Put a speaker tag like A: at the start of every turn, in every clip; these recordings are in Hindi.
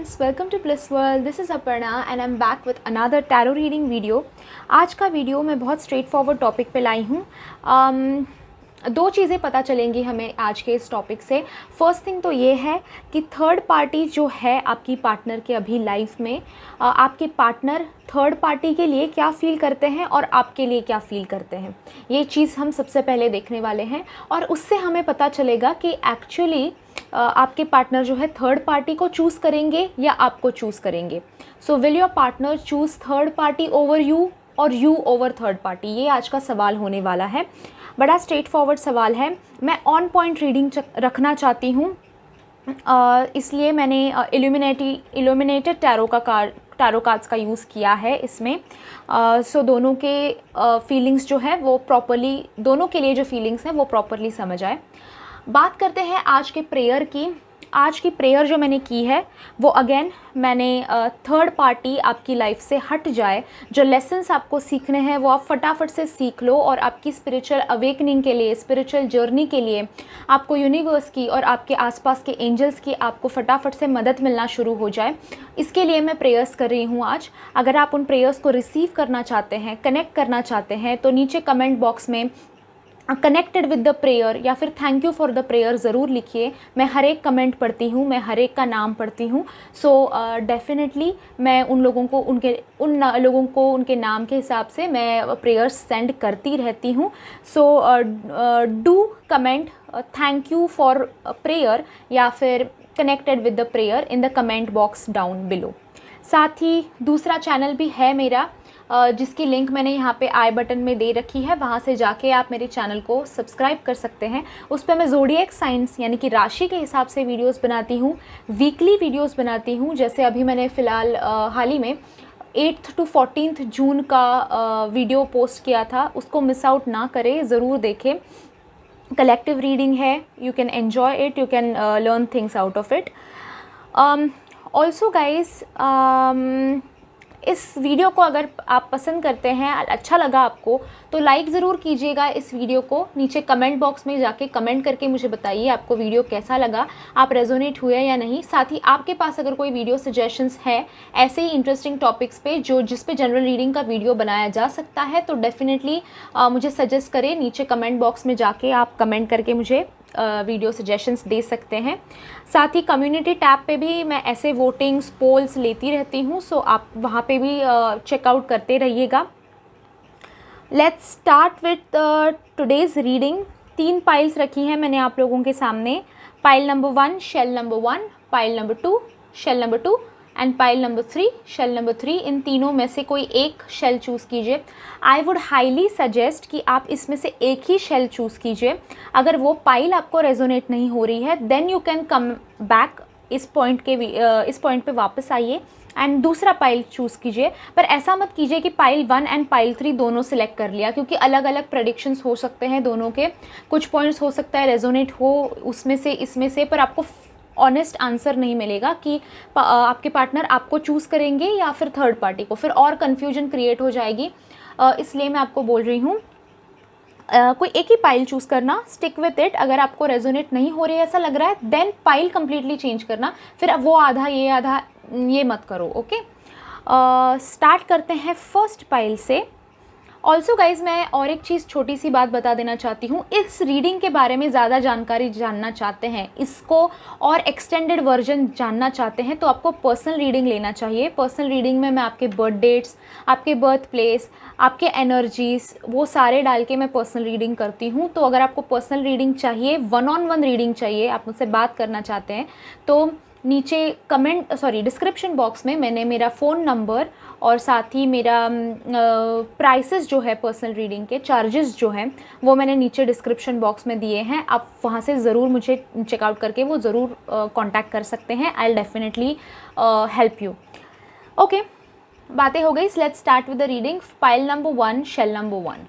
A: friends, welcome to Bliss World. This is Aparna and I'm back with another tarot reading video. आज का वीडियो मैं बहुत स्ट्रेट फॉरवर्ड टॉपिक पे लाई हूँ. दो चीज़ें पता चलेंगी हमें आज के इस टॉपिक से. फर्स्ट थिंग तो ये है कि थर्ड पार्टी जो है आपकी पार्टनर के अभी लाइफ में, आपके पार्टनर थर्ड पार्टी के लिए क्या फ़ील करते हैं और आपके लिए क्या फ़ील करते हैं. ये चीज़ हम सबसे पहले देखने वाले हैं और उससे हमें पता चलेगा कि एक्चुअली आपके पार्टनर जो है थर्ड पार्टी को चूज़ करेंगे या आपको चूज़ करेंगे. So will your partner choose third party over you और यू ओवर थर्ड पार्टी. ये आज का सवाल होने वाला है. बड़ा स्ट्रेट फॉरवर्ड सवाल है. मैं ऑन पॉइंट रीडिंग रखना चाहती हूँ, इसलिए मैंने इल्यूमिनेटेड टैरो कार्ड्स का यूज़ किया है इसमें. सो दोनों के फीलिंग्स जो है वो प्रॉपरली, दोनों के लिए जो फीलिंग्स हैं वो प्रॉपरली समझ आए. बात करते हैं आज के प्रेयर की. आज की प्रेयर जो मैंने की है वो अगेन मैंने थर्ड पार्टी आपकी लाइफ से हट जाए, जो लेसन्स आपको सीखने हैं वो आप फटाफट से सीख लो और आपकी स्पिरिचुअल अवेकनिंग के लिए, स्पिरिचुअल जर्नी के लिए आपको यूनिवर्स की और आपके आसपास के एंजल्स की आपको फटाफट से मदद मिलना शुरू हो जाए. इसके लिए मैं प्रेयर्स कर रही हूँ आज. अगर आप उन प्रेयर्स को रिसीव करना चाहते हैं, कनेक्ट करना चाहते हैं, तो नीचे कमेंट बॉक्स में कनेक्टेड विद द प्रेयर या फिर thank you for the prayer ज़रूर लिखिए. मैं हर एक कमेंट पढ़ती हूँ, मैं हर एक का नाम पढ़ती हूँ. सो डेफिनेटली मैं उन लोगों को उनके नाम के हिसाब से मैं प्रेयर्स सेंड करती रहती हूँ. So do comment thank you for prayer या फिर connected with the prayer in the comment box down below. साथ ही दूसरा चैनल भी है मेरा, जिसकी लिंक मैंने यहाँ पे आई बटन में दे रखी है. वहाँ से जाके आप मेरे चैनल को सब्सक्राइब कर सकते हैं. उस पर मैं ज़ोडिएक साइंस यानी कि राशि के हिसाब से वीडियोस बनाती हूँ, वीकली वीडियोस बनाती हूँ. जैसे अभी मैंने फ़िलहाल हाल ही में 8th to 14th जून का वीडियो पोस्ट किया था. उसको मिस आउट ना करें, ज़रूर देखें. कलेक्टिव रीडिंग है, you can enjoy it, you can learn things out of it. Also guys, इस वीडियो को अगर आप पसंद करते हैं, अच्छा लगा आपको, तो लाइक ज़रूर कीजिएगा इस वीडियो को. नीचे कमेंट बॉक्स में जाके कमेंट करके मुझे बताइए आपको वीडियो कैसा लगा, आप रेजोनेट हुए या नहीं. साथ ही आपके पास अगर कोई वीडियो सजेशंस है ऐसे ही इंटरेस्टिंग टॉपिक्स पे जिस पे जनरल रीडिंग का वीडियो बनाया जा सकता है, तो डेफिनेटली मुझे सजेस्ट करें. नीचे कमेंट बॉक्स में जाके आप कमेंट करके मुझे वीडियो सजेशंस दे सकते हैं. साथ ही कम्युनिटी टैब पे भी मैं ऐसे वोटिंग्स, पोल्स लेती रहती हूँ. सो आप वहाँ पे भी चेकआउट करते रहिएगा. Let's start with today's reading. 3 piles रखी हैं मैंने आप लोगों के सामने. Pile number 1 shell number 1, pile number 2 shell number 2 and pile number 3 shell number 3. इन तीनों में से कोई एक शेल चूज़ कीजिए. आई वुड हाईली सजेस्ट कि आप इसमें से एक ही शेल चूज़ कीजिए. अगर वो पाइल आपको रेजोनेट नहीं हो रही है, then you can come back, इस पॉइंट पे वापस आइए एंड दूसरा पाइल चूज़ कीजिए. पर ऐसा मत कीजिए कि पाइल 1 एंड पाइल 3 दोनों सिलेक्ट कर लिया, क्योंकि अलग अलग प्रेडिक्शंस हो सकते हैं दोनों के. कुछ पॉइंट्स हो सकता है रेजोनेट हो उसमें से, इसमें से, पर आपको ऑनेस्ट आंसर नहीं मिलेगा कि आपके पार्टनर आपको चूज़ करेंगे या फिर थर्ड पार्टी को. फिर और कन्फ्यूजन क्रिएट हो जाएगी. इसलिए मैं आपको बोल रही हूँ कोई एक ही पाइल चूज़ करना, स्टिक विथ इट. अगर आपको रेजोनेट नहीं हो रही है, ऐसा लग रहा है, देन पाइल कम्प्लीटली चेंज करना. फिर अब वो आधा ये मत करो. ओके, स्टार्ट करते हैं फर्स्ट पाइल से. ऑल्सो गाइज, मैं और एक चीज़, छोटी सी बात बता देना चाहती हूँ. इस रीडिंग के बारे में ज़्यादा जानकारी जानना चाहते हैं, इसको और एक्सटेंडेड वर्जन जानना चाहते हैं, तो आपको पर्सनल रीडिंग लेना चाहिए. पर्सनल रीडिंग में मैं आपके बर्थ डेट्स, आपके बर्थ प्लेस, आपके एनर्जीज, वो सारे डाल के मैं पर्सनल रीडिंग करती हूँ. तो अगर आपको पर्सनल रीडिंग चाहिए, 1-on-1 रीडिंग चाहिए, आप मुझसे बात करना चाहते हैं, तो नीचे डिस्क्रिप्शन बॉक्स में मैंने मेरा फ़ोन नंबर और साथ ही मेरा प्राइसेस जो है पर्सनल रीडिंग के, चार्जेस जो हैं, वो मैंने नीचे डिस्क्रिप्शन बॉक्स में दिए हैं. आप वहाँ से ज़रूर मुझे चेकआउट करके वो ज़रूर कांटेक्ट कर सकते हैं. I will definitely help you. Okay, बातें हो गई. Let's start with the reading. Pile number 1 shell number 1.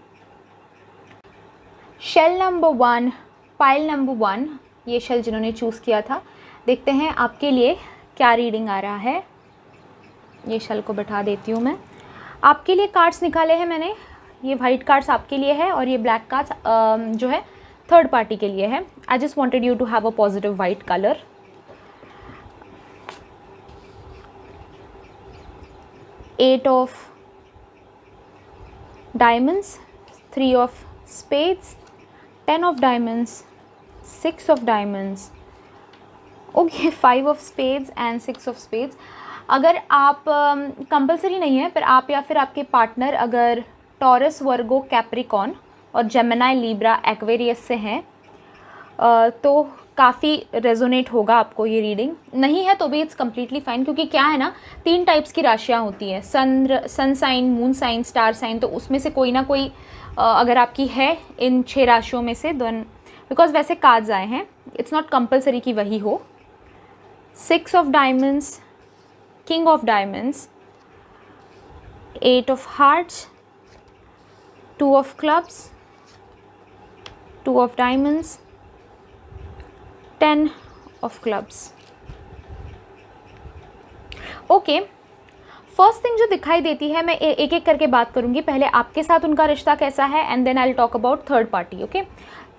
A: Shell number 1, pile number 1, ये शेल जिन्होंने चूज़ किया था. देखते हैं आपके लिए क्या रीडिंग आ रहा है. ये शेल को बैठा देती हूँ मैं. आपके लिए कार्ड्स निकाले हैं मैंने. ये वाइट कार्ड्स आपके लिए है और ये ब्लैक कार्ड्स जो है थर्ड पार्टी के लिए है. I just wanted you to have a positive white colour. 8 of diamonds, 3 of spades, 10 of diamonds, 6 of diamonds, okay 5 of spades and 6 of spades. अगर आप कंपलसरी नहीं है, पर आप या फिर आपके पार्टनर अगर टॉरस, वर्गो, कैप्रिकॉन और जेमिनी, लिब्रा, एक्वेरियस से हैं तो काफ़ी रेजोनेट होगा आपको ये रीडिंग। नहीं है तो भी इट्स कम्प्लीटली फाइन, क्योंकि क्या है ना, 3 टाइप्स की राशियाँ होती हैं, sun sign, moon sign, star sign. तो उसमें से कोई ना कोई अगर आपकी है इन 6 राशियों में से, देन बिकॉज वैसे कार्ड्स आए हैं, इट्स नॉट कंपलसरी कि वही हो। 6 of diamonds, king of diamonds, 8 of hearts, 2 of clubs, 2 of diamonds, 10 of clubs. Okay, first thing जो दिखाई देती है, मैं एक एक करके बात करूंगी। पहले आपके साथ उनका रिश्ता कैसा है and then I will talk about third party. Okay,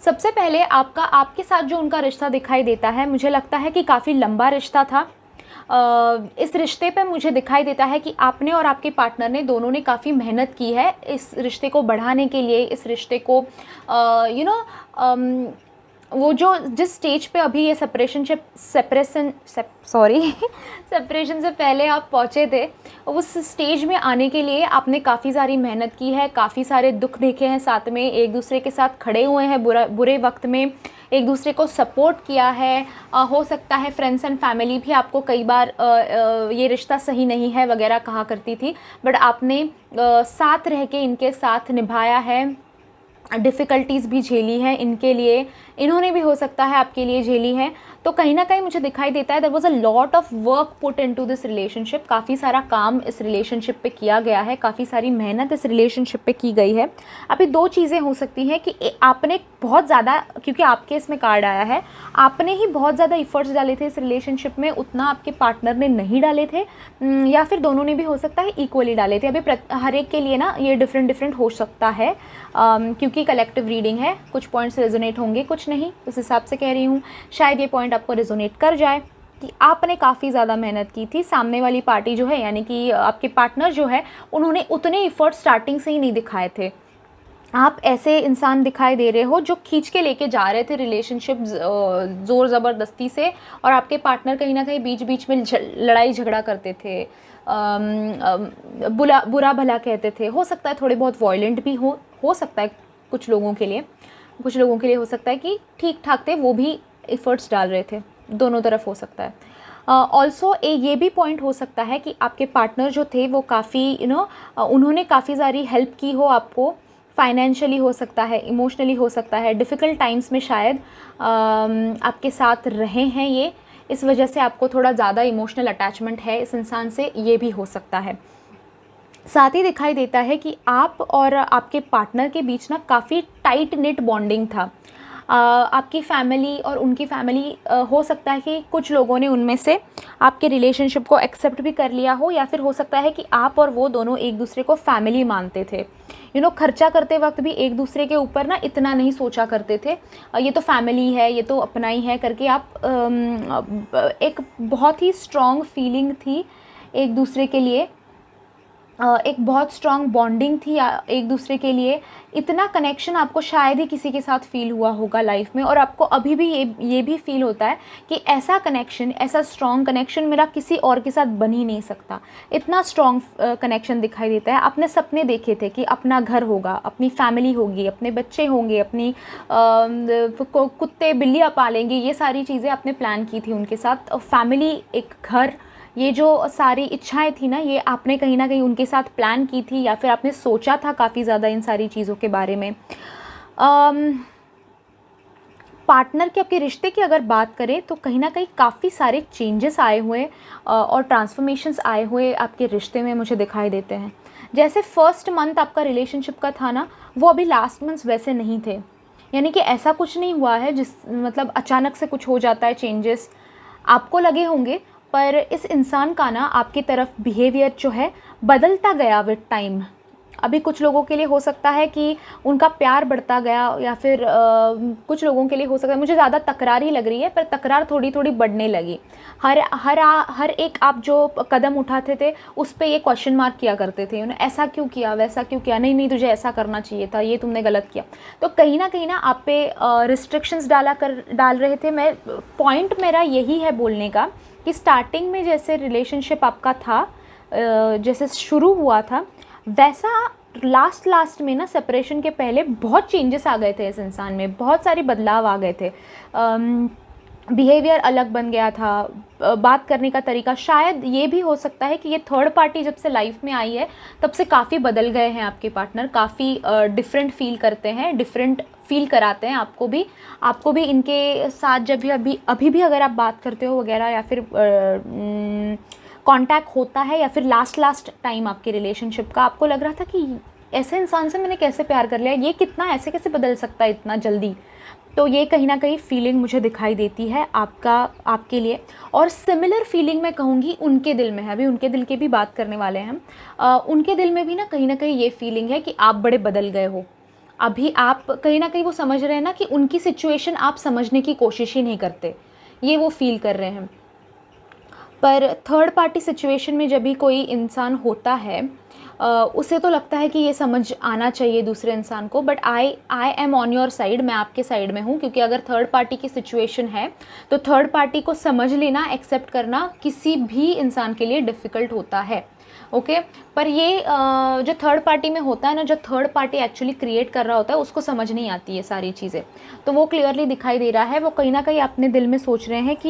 A: सबसे पहले आपके साथ जो उनका रिश्ता दिखाई देता है, मुझे लगता है कि काफ़ी लंबा रिश्ता था। इस रिश्ते पे मुझे दिखाई देता है कि आपने और आपके पार्टनर ने दोनों ने काफ़ी मेहनत की है इस रिश्ते को बढ़ाने के लिए, इस रिश्ते को वो जो जिस स्टेज पे अभी ये सेपरेशन से पहले आप पहुँचे थे, उस स्टेज में आने के लिए आपने काफ़ी सारी मेहनत की है, काफ़ी सारे दुख देखे हैं, साथ में एक दूसरे के साथ खड़े हुए हैं, बुरे वक्त में एक दूसरे को सपोर्ट किया है। हो सकता है फ्रेंड्स एंड फैमिली भी आपको कई बार ये रिश्ता सही नहीं है वगैरह कहा करती थी, बट आपने साथ रह के इनके साथ निभाया है, डिफ़िकल्टीज़ भी झेली है इनके लिए, इन्होंने भी हो सकता है आपके लिए झेली है। तो कहीं ना कहीं मुझे दिखाई देता है there was a lot of work put into this relationship. काफ़ी सारा काम इस रिलेशनशिप पे किया गया है, काफ़ी सारी मेहनत इस रिलेशनशिप पे की गई है। अभी 2 चीज़ें हो सकती हैं कि आपने बहुत ज़्यादा, क्योंकि आपके इसमें कार्ड आया है, आपने ही बहुत ज़्यादा इफ़र्ट्स डाले थे इस रिलेशनशिप में, उतना आपके पार्टनर ने नहीं डाले थे, या फिर दोनों ने भी हो सकता है इक्वली डाले थे। अभी हर एक के लिए ना ये डिफरेंट हो सकता है, क्योंकि कलेक्टिव रीडिंग है, कुछ पॉइंट्स रेजोनेट होंगे, कुछ नहीं, उस हिसाब से कह रही हूँ। शायद ये पॉइंट आपको रेजोनेट कर जाए कि आपने काफ़ी ज़्यादा मेहनत की थी, सामने वाली पार्टी जो है यानी कि आपके पार्टनर जो है, उन्होंने उतने इफ़र्ट स्टार्टिंग से ही नहीं दिखाए थे। आप ऐसे इंसान दिखाई दे रहे हो जो खींच के लेके जा रहे थे रिलेशनशिप ज़ोर ज़बरदस्ती से, और आपके पार्टनर कहीं ना कहीं बीच बीच में लड़ाई झगड़ा करते थे, बुरा भला कहते थे। हो सकता है थोड़े बहुत वॉयलेंट भी हो सकता है कुछ लोगों के लिए हो सकता है कि ठीक ठाक थे, वो भी एफर्ट्स डाल रहे थे, दोनों तरफ हो सकता है। ऑल्सो ये भी पॉइंट हो सकता है कि आपके पार्टनर जो थे वो काफ़ी उन्होंने काफ़ी सारी हेल्प की हो आपको, फाइनेंशियली हो सकता है, इमोशनली हो सकता है, डिफ़िकल्ट टाइम्स में शायद आपके साथ रहे हैं ये, इस वजह से आपको थोड़ा ज़्यादा इमोशनल अटैचमेंट है इस इंसान से, ये भी हो सकता है। साथ ही दिखाई देता है कि आप और आपके पार्टनर के बीच ना काफ़ी टाइट निट बॉन्डिंग था। आपकी फैमिली और उनकी फैमिली, हो सकता है कि कुछ लोगों ने उनमें से आपके रिलेशनशिप को एक्सेप्ट भी कर लिया हो, या फिर हो सकता है कि आप और वो दोनों एक दूसरे को फैमिली मानते थे। खर्चा करते वक्त भी एक दूसरे के ऊपर ना इतना नहीं सोचा करते थे, ये तो फैमिली है, ये तो अपना ही है करके आप एक बहुत ही स्ट्रॉन्ग फीलिंग थी एक दूसरे के लिए, एक बहुत स्ट्रॉन्ग बॉन्डिंग थी एक दूसरे के लिए। इतना कनेक्शन आपको शायद ही किसी के साथ फील हुआ होगा लाइफ में, और आपको अभी भी ये भी फील होता है कि ऐसा कनेक्शन, ऐसा स्ट्रॉन्ग कनेक्शन मेरा किसी और के साथ बन ही नहीं सकता। इतना स्ट्रॉन्ग कनेक्शन दिखाई देता है। आपने सपने देखे थे कि अपना घर होगा, अपनी फैमिली होगी, अपने बच्चे होंगे, अपनी कुत्ते बिल्लियाँ पालेंगे, ये सारी चीज़ें आपने प्लान की थी उनके साथ। फैमिली, एक घर, ये जो सारी इच्छाएं थी ना, ये आपने कहीं ना कहीं उनके साथ प्लान की थी, या फिर आपने सोचा था काफ़ी ज़्यादा इन सारी चीज़ों के बारे में। पार्टनर के आपके रिश्ते की अगर बात करें तो कहीं ना कहीं काफ़ी सारे चेंजेस आए हुए और ट्रांसफॉर्मेशंस आए हुए आपके रिश्ते में मुझे दिखाई देते हैं। जैसे फर्स्ट मंथ आपका रिलेशनशिप का था ना, वो अभी लास्ट मंथ वैसे नहीं थे। यानी कि ऐसा कुछ नहीं हुआ है मतलब अचानक से कुछ हो जाता है चेंजेस, आपको लगे होंगे, पर इस इंसान का ना आपकी तरफ बिहेवियर जो है बदलता गया विद टाइम। अभी कुछ लोगों के लिए हो सकता है कि उनका प्यार बढ़ता गया, या फिर कुछ लोगों के लिए हो सकता है, मुझे ज़्यादा तकरार ही लग रही है, पर तकरार थोड़ी थोड़ी बढ़ने लगी। हर एक आप जो कदम उठाते थे उस पे ये क्वेश्चन मार्क किया करते थे, उन्हें ऐसा क्यों किया, वैसा क्यों किया, नहीं नहीं तुझे ऐसा करना चाहिए था, ये तुमने गलत किया। तो कहीं ना आप पे रिस्ट्रिक्शंस डाल रहे थे। मैं पॉइंट मेरा यही है बोलने का कि स्टार्टिंग में जैसे रिलेशनशिप आपका था, जैसे शुरू हुआ था, वैसा लास्ट में ना सेपरेशन के पहले बहुत चेंजेस आ गए थे इस इंसान में, बहुत सारे बदलाव आ गए थे। बिहेवियर अलग बन गया था, बात करने का तरीका, शायद ये भी हो सकता है कि ये थर्ड पार्टी जब से लाइफ में आई है तब से काफ़ी बदल गए हैं आपके पार्टनर, काफ़ी डिफरेंट फील करते हैं, डिफरेंट फील कराते हैं आपको भी इनके साथ जब भी अभी भी अगर आप बात करते हो वगैरह, या फिर कांटेक्ट होता है, या फिर लास्ट टाइम आपके रिलेशनशिप का आपको लग रहा था कि ऐसे इंसान से मैंने कैसे प्यार कर लिया, ये कितना ऐसे कैसे बदल सकता है इतना जल्दी। तो ये कहीं ना कहीं फीलिंग मुझे दिखाई देती है आपके लिए। और सिमिलर फीलिंग मैं कहूँगी उनके दिल में है, अभी उनके दिल की भी बात करने वाले हैं हम। उनके दिल में भी ना कहीं ये फीलिंग है कि आप बड़े बदल गए हो। अभी आप कहीं ना कहीं वो समझ रहे हैं ना कि उनकी सिचुएशन आप समझने की कोशिश ही नहीं करते, ये वो फील कर रहे हैं। पर थर्ड पार्टी सिचुएशन में जब भी कोई इंसान होता है, उसे तो लगता है कि ये समझ आना चाहिए दूसरे इंसान को, but I am on your side, मैं आपके साइड में हूँ, क्योंकि अगर थर्ड पार्टी की सिचुएशन है तो थर्ड पार्टी को समझ लेना, एक्सेप्ट करना किसी भी इंसान के लिए डिफ़िकल्ट होता है। ओके पर ये जो थर्ड पार्टी में होता है ना, जो थर्ड पार्टी एक्चुअली क्रिएट कर रहा होता है उसको समझ नहीं आती है सारी चीज़ें, तो वो क्लियरली दिखाई दे रहा है। वो कहीं ना कहीं अपने दिल में सोच रहे हैं कि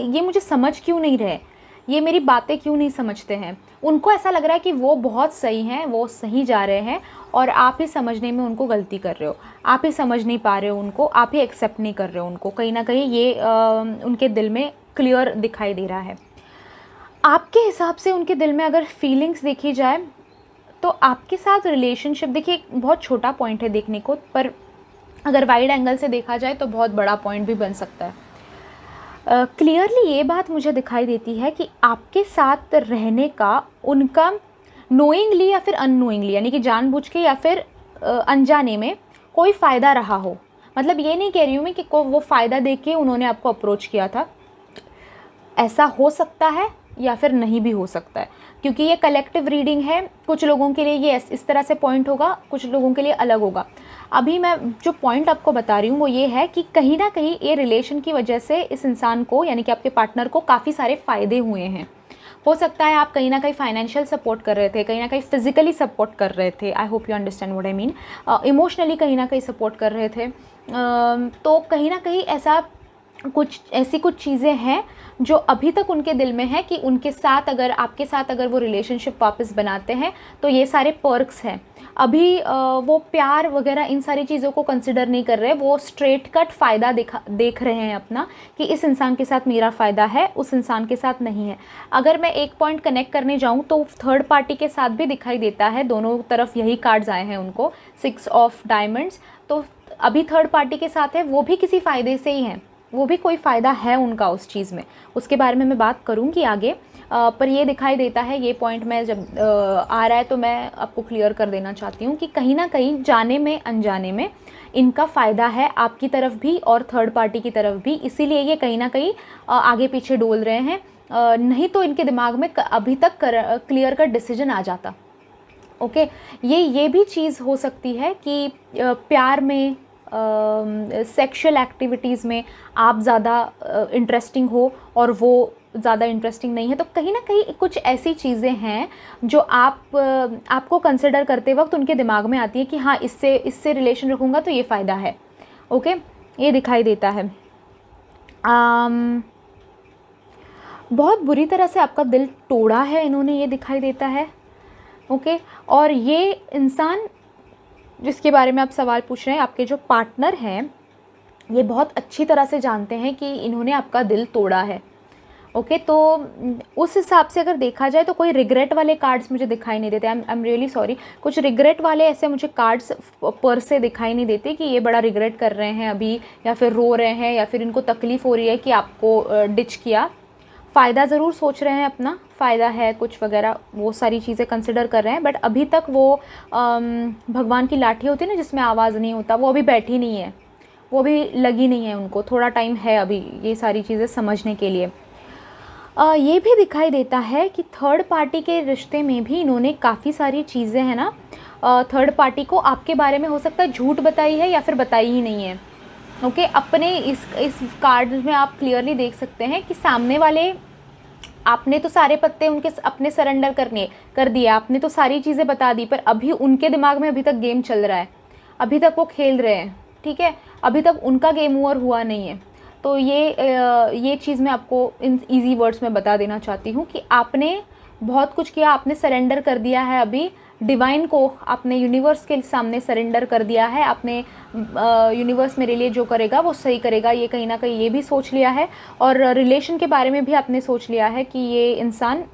A: ये मुझे समझ क्यों नहीं रहे, ये मेरी बातें क्यों नहीं समझते हैं। उनको ऐसा लग रहा है कि वो बहुत सही हैं, वो सही जा रहे हैं, और आप ही समझने में उनको गलती कर रहे हो, आप ही समझ नहीं पा रहे हो उनको, आप ही एक्सेप्ट नहीं कर रहे हो उनको। कहीं ना कहीं ये उनके दिल में क्लियर दिखाई दे रहा है। आपके हिसाब से उनके दिल में अगर फीलिंग्स देखी जाए तो आपके साथ रिलेशनशिप, देखिए बहुत छोटा पॉइंट है देखने को, पर अगर वाइड एंगल से देखा जाए तो बहुत बड़ा पॉइंट भी बन सकता है। क्लियरली ये बात मुझे दिखाई देती है कि आपके साथ रहने का उनका नोइंगली या फिर अननोइंगली, यानी कि जानबूझ के या फिर अनजाने में कोई फ़ायदा रहा हो। मतलब ये नहीं कह रही हूँ मैं कि वो फ़ायदा देख के उन्होंने आपको अप्रोच किया था, ऐसा हो सकता है या फिर नहीं भी हो सकता है, क्योंकि ये कलेक्टिव रीडिंग है। कुछ लोगों के लिए ये इस तरह से पॉइंट होगा, कुछ लोगों के लिए अलग होगा। अभी मैं जो पॉइंट आपको बता रही हूँ वो ये है कि कहीं ना कहीं ये रिलेशन की वजह से इस इंसान को, यानी कि आपके पार्टनर को काफ़ी सारे फ़ायदे हुए हैं। हो सकता है आप कहीं ना कहीं फाइनेंशियल सपोर्ट कर रहे थे, कहीं ना कहीं फिजिकली सपोर्ट कर रहे थे, आई hope you understand what I mean, emotionally कहीं ना कहीं सपोर्ट कर रहे थे। तो कहीं ना कहीं ऐसी कुछ चीज़ें हैं जो अभी तक उनके दिल में है कि उनके साथ अगर, आपके साथ अगर वो रिलेशनशिप वापस बनाते हैं तो ये सारे पर्क्स हैं। अभी वो प्यार वगैरह इन सारी चीज़ों को कंसिडर नहीं कर रहे, वो स्ट्रेट कट फ़ायदा देख रहे हैं अपना, कि इस इंसान के साथ मेरा फ़ायदा है, उस इंसान के साथ नहीं है। अगर मैं एक पॉइंट कनेक्ट करने जाऊँ तो थर्ड पार्टी के साथ भी दिखाई देता है, दोनों तरफ यही कार्ड्स आए हैं उनको, 6 ऑफ डायमंड्स। तो अभी थर्ड पार्टी के साथ है, वो भी किसी फ़ायदे से ही हैं, वो भी कोई फ़ायदा है उनका उस चीज़ में, उसके बारे में मैं बात करूँगी आगे। पर ये दिखाई देता है, ये पॉइंट मैं जब आ रहा है तो मैं आपको क्लियर कर देना चाहती हूँ कि कहीं ना कहीं जाने में अनजाने में इनका फ़ायदा है आपकी तरफ भी और थर्ड पार्टी की तरफ भी, इसीलिए ये कहीं ना कहीं आगे पीछे डोल रहे हैं। नहीं तो इनके दिमाग में अभी तक क्लियर कट डिसीजन आ जाता। ओके ये भी चीज़ हो सकती है कि प्यार में, सेक्सुअल एक्टिविटीज़ में आप ज़्यादा इंटरेस्टिंग हो और वो ज़्यादा इंटरेस्टिंग नहीं है। तो कहीं ना कहीं कुछ ऐसी चीज़ें हैं जो आपको कंसिडर करते वक्त उनके दिमाग में आती है कि हाँ, इससे रिलेशन रखूँगा तो ये फ़ायदा है। ओके ये दिखाई देता है। बहुत बुरी तरह से आपका दिल तोड़ा है इन्होंने, ये दिखाई देता है। ओके और ये इंसान जिसके बारे में आप सवाल पूछ रहे हैं, आपके जो पार्टनर हैं, ये बहुत अच्छी तरह से जानते हैं कि इन्होंने आपका दिल तोड़ा है। ओके तो उस हिसाब से अगर देखा जाए तो कोई रिग्रेट वाले कार्ड्स मुझे दिखाई नहीं देते। आई एम रियली सॉरी, कुछ रिग्रेट वाले ऐसे मुझे कार्ड्स पर से दिखाई नहीं देते कि ये बड़ा रिग्रेट कर रहे हैं अभी, या फिर रो रहे हैं, या फिर इनको तकलीफ़ हो रही है कि आपको डिच किया। फ़ायदा ज़रूर सोच रहे हैं अपना, फ़ायदा है कुछ वगैरह, वो सारी चीज़ें कंसिडर कर रहे हैं। बट अभी तक वो भगवान की लाठी होती है ना जिसमें आवाज़ नहीं होता, वो अभी बैठी नहीं है, वो अभी लगी नहीं है उनको, थोड़ा टाइम है अभी ये सारी चीज़ें समझने के लिए। ये भी दिखाई देता है कि थर्ड पार्टी के रिश्ते में भी इन्होंने काफ़ी सारी चीज़ें हैं ना, थर्ड पार्टी को आपके बारे में हो सकता है झूठ बताई है या फिर बताई ही नहीं है। ओके, अपने इस कार्ड में आप क्लियरली देख सकते हैं कि सामने वाले, आपने तो सारे पत्ते उनके अपने सरेंडर कर दिए, आपने तो सारी चीज़ें बता दी, पर अभी उनके दिमाग में अभी तक गेम चल रहा है, अभी तक वो खेल रहे हैं, ठीक है, अभी तक उनका गेम ओवर हुआ नहीं है। तो ये चीज़ मैं आपको इन ईजी वर्ड्स में बता देना चाहती हूँ कि आपने बहुत कुछ किया, आपने सरेंडर कर दिया है, अभी डिवाइन को आपने यूनिवर्स के सामने सरेंडर कर दिया है, आपने यूनिवर्स मेरे लिए जो करेगा वो सही करेगा, ये कहीं ना कहीं ये भी सोच लिया है। और रिलेशन के बारे में भी आपने सोच लिया है कि ये इंसान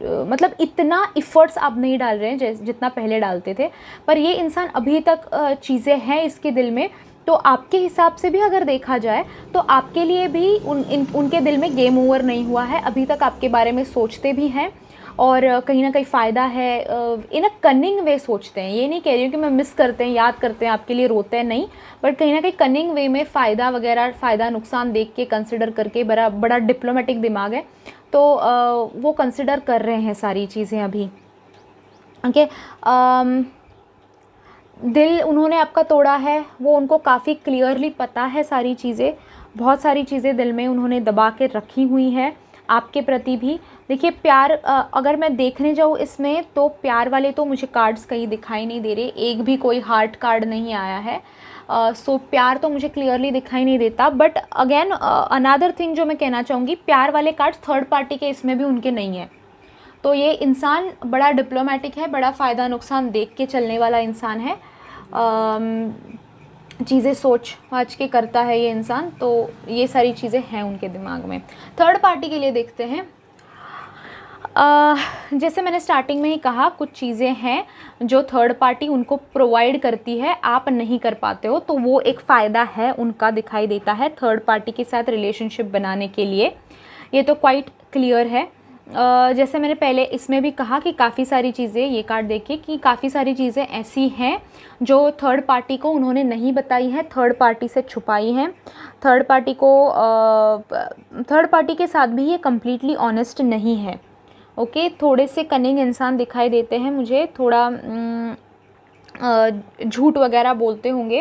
A: मतलब इतना इफ़र्ट्स आप नहीं डाल रहे हैं जितना पहले डालते थे, पर ये इंसान अभी तक चीज़ें हैं इसके दिल में। तो आपके हिसाब से भी अगर देखा जाए तो आपके लिए भी उनके दिल में गेम ओवर नहीं हुआ है, अभी तक आपके बारे में सोचते भी हैं और कहीं ना कहीं फ़ायदा है, इन अ कनिंग वे सोचते हैं। ये नहीं कह रही हूँ कि मैं मिस करते हैं, याद करते हैं, आपके लिए रोते हैं, नहीं, बट कहीं ना कहीं कनिंग वे में फ़ायदा वगैरह, फ़ायदा नुकसान देख के कंसिडर करके, बड़ा डिप्लोमेटिक दिमाग है, तो वो कंसिडर कर रहे हैं सारी चीज़ें अभी। ओके, दिल उन्होंने आपका तोड़ा है, वो उनको काफ़ी क्लियरली पता है सारी चीज़ें, बहुत सारी चीज़ें दिल में उन्होंने दबा के रखी हुई हैं आपके प्रति भी। देखिए प्यार, अगर मैं देखने जाऊँ इसमें तो प्यार वाले तो मुझे कार्ड्स कहीं दिखाई नहीं दे रहे, एक भी कोई हार्ट कार्ड नहीं आया है। सो प्यार तो मुझे क्लियरली दिखाई नहीं देता। बट अगेन अनदर थिंग जो मैं कहना चाहूँगी, प्यार वाले कार्ड्स थर्ड पार्टी के इसमें भी उनके नहीं हैं। तो ये इंसान बड़ा डिप्लोमेटिक है, बड़ा फ़ायदा नुकसान देख के चलने वाला इंसान है, चीज़ें सोच आज के करता है ये इंसान। तो ये सारी चीज़ें हैं उनके दिमाग में। थर्ड पार्टी के लिए देखते हैं। जैसे मैंने स्टार्टिंग में ही कहा, कुछ चीज़ें हैं जो थर्ड पार्टी उनको प्रोवाइड करती है, आप नहीं कर पाते हो, तो वो एक फ़ायदा है उनका दिखाई देता है थर्ड पार्टी के साथ रिलेशनशिप बनाने के लिए। ये तो क्वाइट क्लियर है। जैसे मैंने पहले इसमें भी कहा कि काफ़ी सारी चीज़ें, ये कार्ड देखिए कि काफ़ी सारी चीज़ें ऐसी हैं जो थर्ड पार्टी को उन्होंने नहीं बताई है, थर्ड पार्टी से छुपाई हैं। थर्ड पार्टी के साथ भी ये कम्प्लीटली ऑनेस्ट नहीं है। ओके, थोड़े से कनिंग इंसान दिखाई देते हैं मुझे, थोड़ा झूठ वगैरह बोलते होंगे।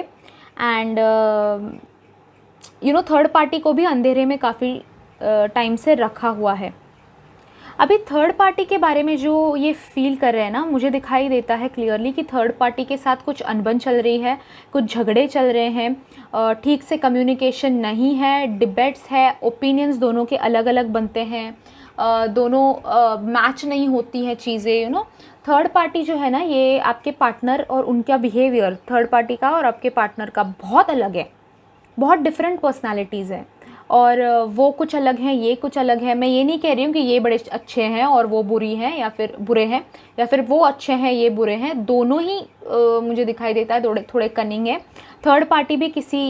A: एंड थर्ड पार्टी को भी अंधेरे में काफ़ी टाइम से रखा हुआ है। अभी थर्ड पार्टी के बारे में जो ये फील कर रहे हैं ना, मुझे दिखाई देता है क्लियरली कि थर्ड पार्टी के साथ कुछ अनबन चल रही है, कुछ झगड़े चल रहे हैं, ठीक से कम्युनिकेशन नहीं है, डिबेट्स है, ओपिनियंस दोनों के अलग अलग बनते हैं, दोनों मैच नहीं होती हैं चीज़ें। थर्ड पार्टी जो है ना, ये आपके पार्टनर और उनका बिहेवियर, थर्ड पार्टी का और आपके पार्टनर का बहुत अलग है, बहुत डिफरेंट पर्सनालिटीज़ हैं, और वो कुछ अलग हैं, ये कुछ अलग है। मैं ये नहीं कह रही हूँ कि ये बड़े अच्छे हैं और वो बुरी हैं, या फिर बुरे हैं, या फिर वो अच्छे हैं ये बुरे हैं, दोनों ही मुझे दिखाई देता है थोड़े कनिंग है। थर्ड पार्टी भी किसी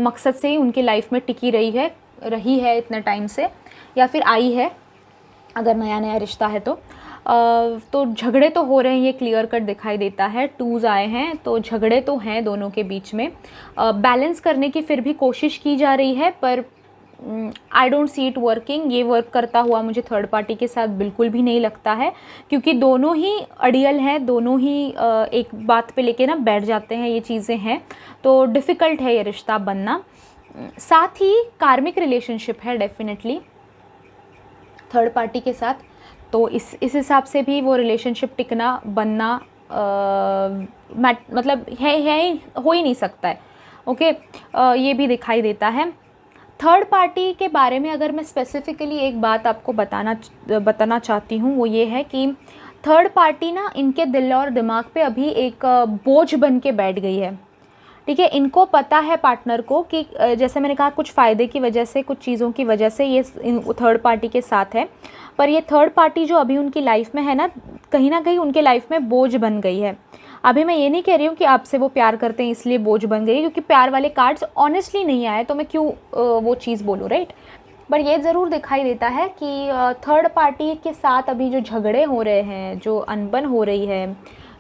A: मकसद से ही उनकी लाइफ में टिकी रही है इतने टाइम से, या फिर आई है अगर नया नया रिश्ता है तो झगड़े तो हो रहे हैं, ये क्लियर कट दिखाई देता है। टूज आए हैं तो झगड़े तो हैं दोनों के बीच में। बैलेंस करने की फिर भी कोशिश की जा रही है, पर I don't see it working. ये वर्क करता हुआ मुझे थर्ड पार्टी के साथ बिल्कुल भी नहीं लगता है, क्योंकि दोनों ही अड़ियल हैं, दोनों ही एक बात पे लेके ना बैठ जाते हैं, ये चीज़ें हैं, तो डिफ़िकल्ट है ये रिश्ता बनना। साथ ही कार्मिक रिलेशनशिप है डेफिनेटली थर्ड पार्टी के साथ, तो इस हिसाब से भी वो रिलेशनशिप टिकना बनना मतलब है हो ही नहीं सकता है। ओके, ये भी दिखाई देता है। थर्ड पार्टी के बारे में अगर मैं स्पेसिफिकली एक बात आपको बताना चाहती हूँ, वो ये है कि थर्ड पार्टी ना इनके दिल और दिमाग पे अभी एक बोझ बन के बैठ गई है। ठीक है, इनको पता है पार्टनर को कि जैसे मैंने कहा कुछ फ़ायदे की वजह से, कुछ चीज़ों की वजह से ये थर्ड पार्टी के साथ है, पर ये थर्ड पार्टी जो अभी उनकी लाइफ में है ना कहीं उनके लाइफ में बोझ बन गई है। अभी मैं ये नहीं कह रही हूँ कि आपसे वो प्यार करते हैं इसलिए बोझ बन गई, क्योंकि प्यार वाले कार्ड्स ऑनेस्टली नहीं आए, तो मैं क्यों वो चीज़ बोलूँ, राइट। बट ये ज़रूर दिखाई देता है कि थर्ड पार्टी के साथ अभी जो झगड़े हो रहे हैं, जो अनबन हो रही है,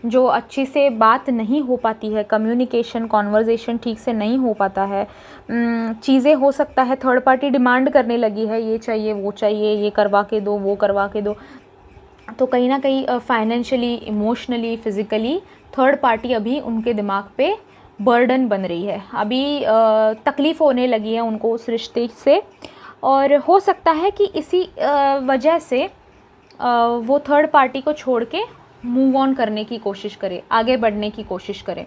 A: जो अच्छी से बात नहीं हो पाती है, कम्युनिकेशन कॉन्वर्जेसन ठीक से नहीं हो पाता है, चीज़ें हो सकता है थर्ड पार्टी डिमांड करने लगी है, ये चाहिए वो चाहिए, ये करवा के दो वो करवा के दो, तो कहीं ना कहीं financially, emotionally, physically third party अभी उनके दिमाग पे बर्डन बन रही है, अभी तकलीफ़ होने लगी है उनको उस रिश्ते से। और हो सकता है कि इसी वजह से वो थर्ड पार्टी को छोड़ के मूव ऑन करने की कोशिश करे, आगे बढ़ने की कोशिश करे।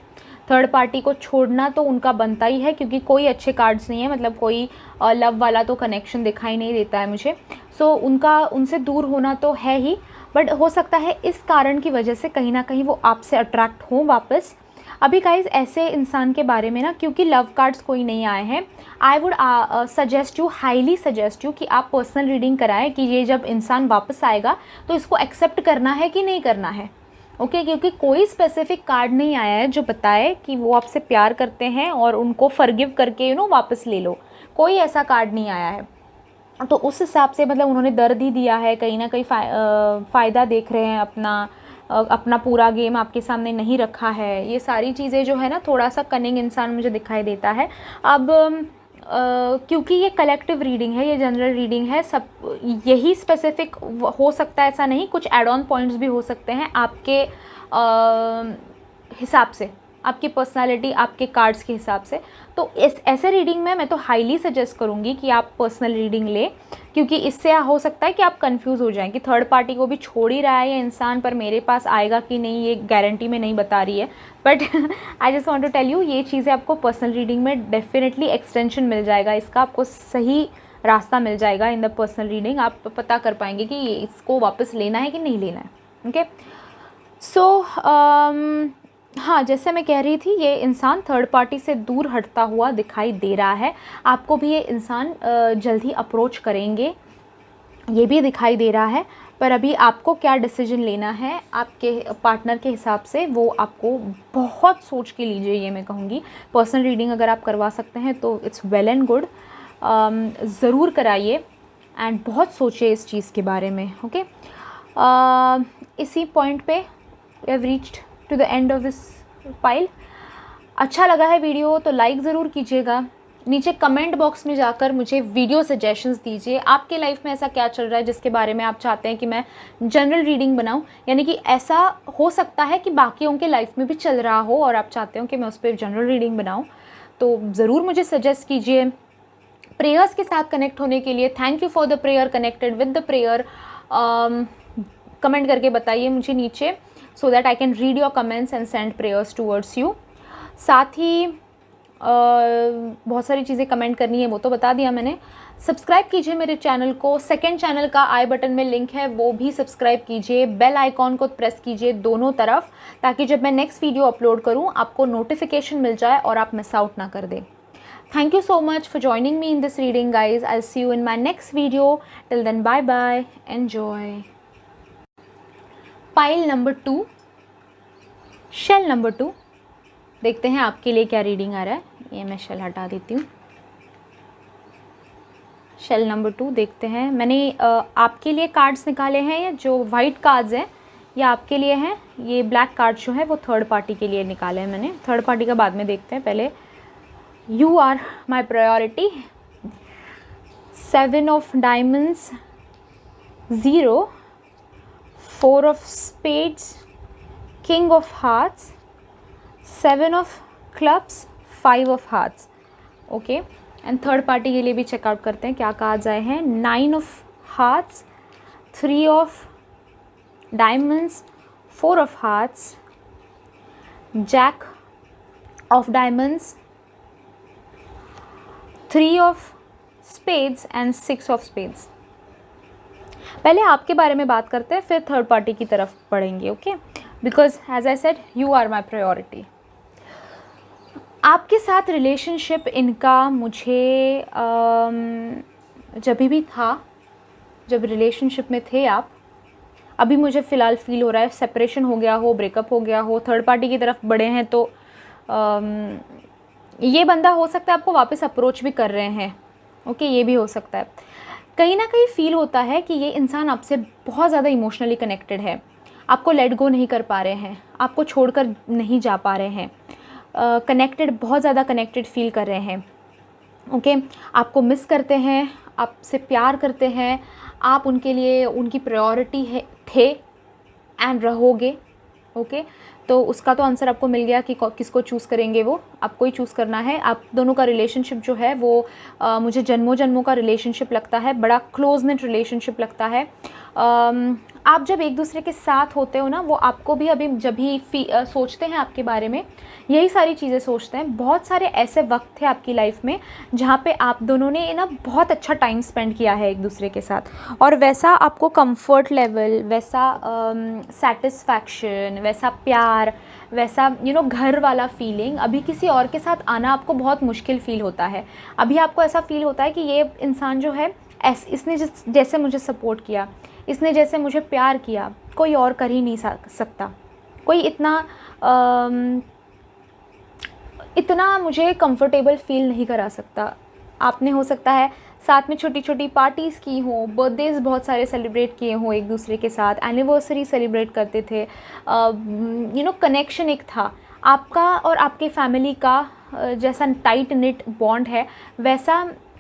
A: थर्ड पार्टी को छोड़ना तो उनका बनता ही है, क्योंकि कोई अच्छे कार्ड्स नहीं है, मतलब कोई लव वाला तो कनेक्शन दिखाई नहीं देता है मुझे। सो उनका उनसे दूर होना तो है ही, बट हो सकता है इस कारण की वजह से कहीं ना कहीं वो आपसे अट्रैक्ट हों वापस। अभी गाइज ऐसे इंसान के बारे में ना, क्योंकि लव कार्ड्स कोई नहीं आए हैं, I would suggest you, highly suggest you कि आप पर्सनल रीडिंग कराएं कि ये जब इंसान वापस आएगा तो इसको एक्सेप्ट करना है कि नहीं करना है। ओके क्योंकि कोई स्पेसिफिक कार्ड नहीं आया है जो बताए कि वो आपसे प्यार करते हैं और उनको फॉरगिव करके वापस ले लो, कोई ऐसा कार्ड नहीं आया है। तो उस हिसाब से मतलब उन्होंने दर्द ही दिया है, कहीं ना कहीं फ़ायदा देख रहे हैं, अपना पूरा गेम आपके सामने नहीं रखा है। ये सारी चीज़ें जो है ना, थोड़ा सा कनिंग इंसान मुझे दिखाई देता है। अब क्योंकि ये कलेक्टिव रीडिंग है, ये जनरल रीडिंग है, सब यही स्पेसिफिक हो सकता है ऐसा नहीं, कुछ एड ऑन पॉइंट्स भी हो सकते हैं आपके हिसाब से, आपकी पर्सनालिटी, आपके कार्ड्स के हिसाब से। तो ऐसे रीडिंग में मैं तो हाईली सजेस्ट करूँगी कि आप पर्सनल रीडिंग लें, क्योंकि इससे हो सकता है कि आप कंफ्यूज हो जाएं कि थर्ड पार्टी को भी छोड़ ही रहा है ये इंसान, पर मेरे पास आएगा कि नहीं ये गारंटी में नहीं बता रही है। But I just want to tell you, ये चीज़ें आपको पर्सनल रीडिंग में डेफिनेटली एक्सटेंशन मिल जाएगा, इसका आपको सही रास्ता मिल जाएगा इन द पर्सनल रीडिंग। आप पता कर पाएंगे कि इसको वापस लेना है कि नहीं लेना है। ओके सो हाँ, जैसे मैं कह रही थी, ये इंसान थर्ड पार्टी से दूर हटता हुआ दिखाई दे रहा है, आपको भी ये इंसान जल्दी अप्रोच करेंगे ये भी दिखाई दे रहा है। पर अभी आपको क्या डिसीजन लेना है आपके पार्टनर के हिसाब से, वो आपको बहुत सोच के लीजिए, ये मैं कहूँगी। पर्सनल रीडिंग अगर आप करवा सकते हैं तो इट्स वेल एंड गुड, ज़रूर कराइए एंड बहुत सोचिए इस चीज़ के बारे में। ओके इसी पॉइंट पे we have reached to the end of this file. अच्छा लगा है वीडियो तो लाइक ज़रूर कीजिएगा, नीचे कमेंट बॉक्स में जाकर मुझे वीडियो सजेशंस दीजिए, आपके लाइफ में ऐसा क्या चल रहा है जिसके बारे में आप चाहते हैं कि मैं जनरल रीडिंग बनाऊं, यानी कि ऐसा हो सकता है कि बाकियों के लाइफ में भी चल रहा हो और आप चाहते हो कि मैं उस पर जनरल रीडिंग बनाऊं, तो ज़रूर मुझे सजेस्ट कीजिए। प्रेयर्स के साथ कनेक्ट होने के लिए thank you for the prayer, connected with the prayer, comment करके बताइए मुझे नीचे, so that I can read your comments and send prayers towards you. साथ ही बहुत सारी चीज़ें कमेंट करनी है वो तो बता दिया मैंने। सब्सक्राइब कीजिए मेरे चैनल को, सेकंड चैनल का आई बटन में लिंक है वो भी सब्सक्राइब कीजिए, बेल आइकॉन को प्रेस कीजिए दोनों तरफ, ताकि जब मैं नेक्स्ट वीडियो अपलोड करूं आपको नोटिफिकेशन मिल जाए और आप मिस आउट ना कर दें। Thank you so much for joining me in this reading, guys. I'll see you in my next video. Till then, bye bye. Enjoy. Pile number 2, shell number 2. देखते हैं आपके लिए क्या रीडिंग आ रहा है। ये मैं शेल हटा देती हूँ। शेल नंबर 2 देखते हैं। मैंने आपके लिए कार्ड्स निकाले हैं, या जो वाइट कार्ड्स हैं ये आपके लिए हैं, ये ब्लैक कार्ड जो है वो थर्ड पार्टी के लिए निकाले हैं मैंने। थर्ड पार्टी का बाद में देखते हैं, पहले You are my priority. 7 of diamonds, 0, 4 of spades, king of hearts, 7 of clubs, 5 of hearts. Okay, and third party के लिए भी चेकआउट करते हैं क्या कार्ड्स आए हैं। 9 of hearts, 3 of diamonds, 4 of hearts, jack of diamonds, 3 of spades and 6 of spades. पहले आपके बारे में बात करते हैं, फिर थर्ड पार्टी की तरफ बढ़ेंगे। Okay, because as I said you are my priority. आपके साथ रिलेशनशिप इनका मुझे जब भी था, जब रिलेशनशिप में थे आप, अभी मुझे फ़िलहाल फील हो रहा है सेपरेशन हो गया हो, ब्रेकअप हो गया हो, थर्ड पार्टी की तरफ बढ़े हैं, तो ये बंदा हो सकता है आपको वापस अप्रोच भी कर रहे हैं। ओके, ये भी हो सकता है। कहीं ना कहीं फील होता है कि ये इंसान आपसे बहुत ज़्यादा इमोशनली कनेक्टेड है, आपको लेट गो नहीं कर पा रहे हैं, आपको छोड़कर नहीं जा पा रहे हैं, कनेक्टेड, बहुत ज़्यादा कनेक्टेड फील कर रहे हैं। ओके, आपको मिस करते हैं, आपसे प्यार करते हैं, आप उनके लिए उनकी प्रायोरिटी है, थे एंड रहोगे। ओके, तो उसका तो आंसर आपको मिल गया कि किसको चूज़ करेंगे। वो आपको ही चूज़ करना है। आप दोनों का रिलेशनशिप जो है वो मुझे जन्मों जन्मों का रिलेशनशिप लगता है, बड़ा क्लोज नेट रिलेशनशिप लगता है। आप जब एक दूसरे के साथ होते हो ना, वो आपको भी अभी जब भी सोचते हैं आपके बारे में, यही सारी चीज़ें सोचते हैं। बहुत सारे ऐसे वक्त थे आपकी लाइफ में जहाँ पे आप दोनों ने ना बहुत अच्छा टाइम स्पेंड किया है एक दूसरे के साथ, और वैसा आपको कंफर्ट लेवल, वैसा सेटिस्फैक्शन, वैसा प्यार, वैसा घर वाला फीलिंग अभी किसी और के साथ आना आपको बहुत मुश्किल फील होता है। अभी आपको ऐसा फील होता है कि ये इंसान जो है इसने जैसे मुझे सपोर्ट किया, इसने जैसे मुझे प्यार किया, कोई और कर ही नहीं सकता। कोई इतना मुझे कंफर्टेबल फील नहीं करा सकता। आपने हो सकता है साथ में छोटी छोटी पार्टीज़ की हों, बर्थडेज़ बहुत सारे सेलिब्रेट किए हों एक दूसरे के साथ, एनिवर्सरी सेलिब्रेट करते थे, कनेक्शन एक था आपका और आपके फैमिली का, जैसा टाइट निट बॉन्ड है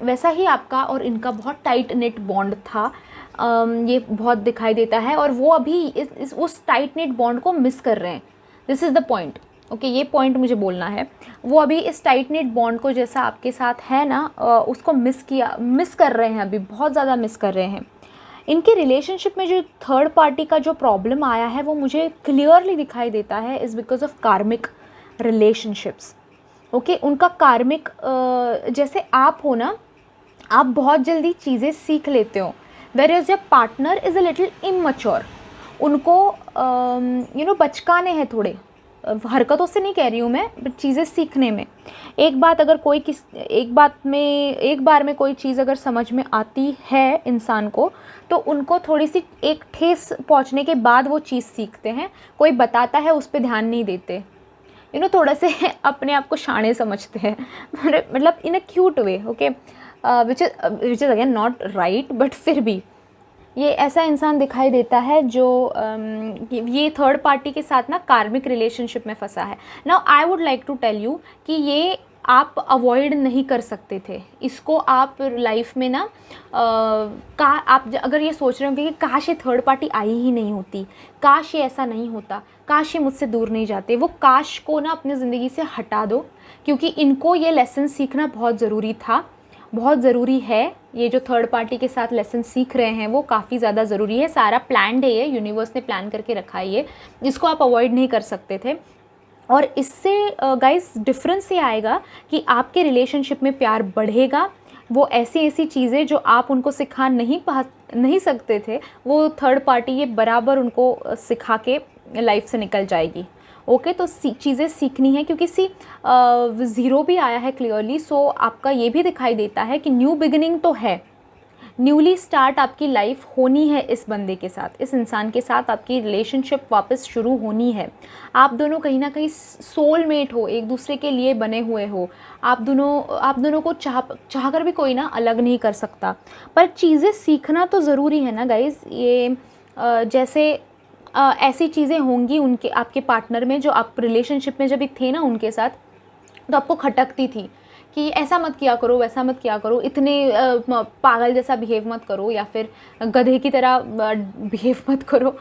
A: वैसा ही आपका और इनका बहुत टाइट निट बॉन्ड था। ये बहुत दिखाई देता है, और वो अभी उस टाइट निट बॉन्ड को मिस कर रहे हैं। This is the point. Okay, ये पॉइंट मुझे बोलना है। वो अभी इस टाइट निट बॉन्ड को जैसा आपके साथ है ना, उसको मिस कर रहे हैं, अभी बहुत ज़्यादा मिस कर रहे हैं। इनके रिलेशनशिप में जो थर्ड पार्टी का जो प्रॉब्लम आया है वो मुझे क्लियरली दिखाई देता है, इज़ बिकॉज ऑफ कार्मिक रिलेशनशिप्स। ओके, उनका कार्मिक, जैसे आप हो ना, आप बहुत जल्दी चीज़ें सीख लेते हो, where is your partner is a little immature. उनको बचकाने हैं थोड़े, हरकतों से नहीं कह रही हूँ मैं, बट चीज़ें सीखने में। एक बार में कोई चीज़ अगर समझ में आती है इंसान को, तो उनको थोड़ी सी एक ठेस पहुँचने के बाद वो चीज़ सीखते हैं। कोई बताता है उस पर ध्यान नहीं देते, थोड़ा से अपने आप को शाणे समझते हैं, मतलब in a cute way. Okay, which is again not right, but फिर भी ये ऐसा इंसान दिखाई देता है जो ये थर्ड पार्टी के साथ ना कार्मिक रिलेशनशिप में फंसा है। Now I would like to tell you कि ये आप अवॉइड नहीं कर सकते थे इसको। आप लाइफ में ना आप अगर ये सोच रहे होंगे कि काश ये थर्ड पार्टी आई ही नहीं होती, काश ये ऐसा नहीं होता, काश ये मुझसे दूर नहीं जाते, वो काश को ना अपनी ज़िंदगी से हटा दो, क्योंकि इनको ये लेसन सीखना बहुत ज़रूरी था, बहुत ज़रूरी है। ये जो थर्ड पार्टी के साथ लेसन सीख रहे हैं वो काफ़ी ज़्यादा ज़रूरी है। सारा प्लान्ड है, ये यूनिवर्स ने प्लान करके रखा है, ये इसको आप अवॉइड नहीं कर सकते थे। और इससे गाइस डिफरेंस ये आएगा कि आपके रिलेशनशिप में प्यार बढ़ेगा। वो ऐसी चीज़ें जो आप उनको सिखा नहीं सकते थे, वो थर्ड पार्टी ये बराबर उनको सिखा के लाइफ से निकल जाएगी। ओके, तो चीज़ें सीखनी है, क्योंकि ज़ीरो भी आया है क्लियरली, सो आपका ये भी दिखाई देता है कि न्यू बिगिनिंग तो है, न्यूली स्टार्ट आपकी लाइफ होनी है इस बंदे के साथ, इस इंसान के साथ आपकी रिलेशनशिप वापस शुरू होनी है। आप दोनों कहीं ना कहीं सोलमेट हो, एक दूसरे के लिए बने हुए हो। आप दोनों को चाह कर भी कोई ना अलग नहीं कर सकता, पर चीज़ें सीखना तो ज़रूरी है ना गाइज़। ये जैसे ऐसी चीज़ें होंगी उनके आपके पार्टनर में, जो आप रिलेशनशिप में जब थे ना उनके साथ, तो आपको खटकती थी कि ऐसा मत किया करो, वैसा मत किया करो, इतने पागल जैसा बिहेव मत करो, या फिर गधे की तरह बिहेव मत करो।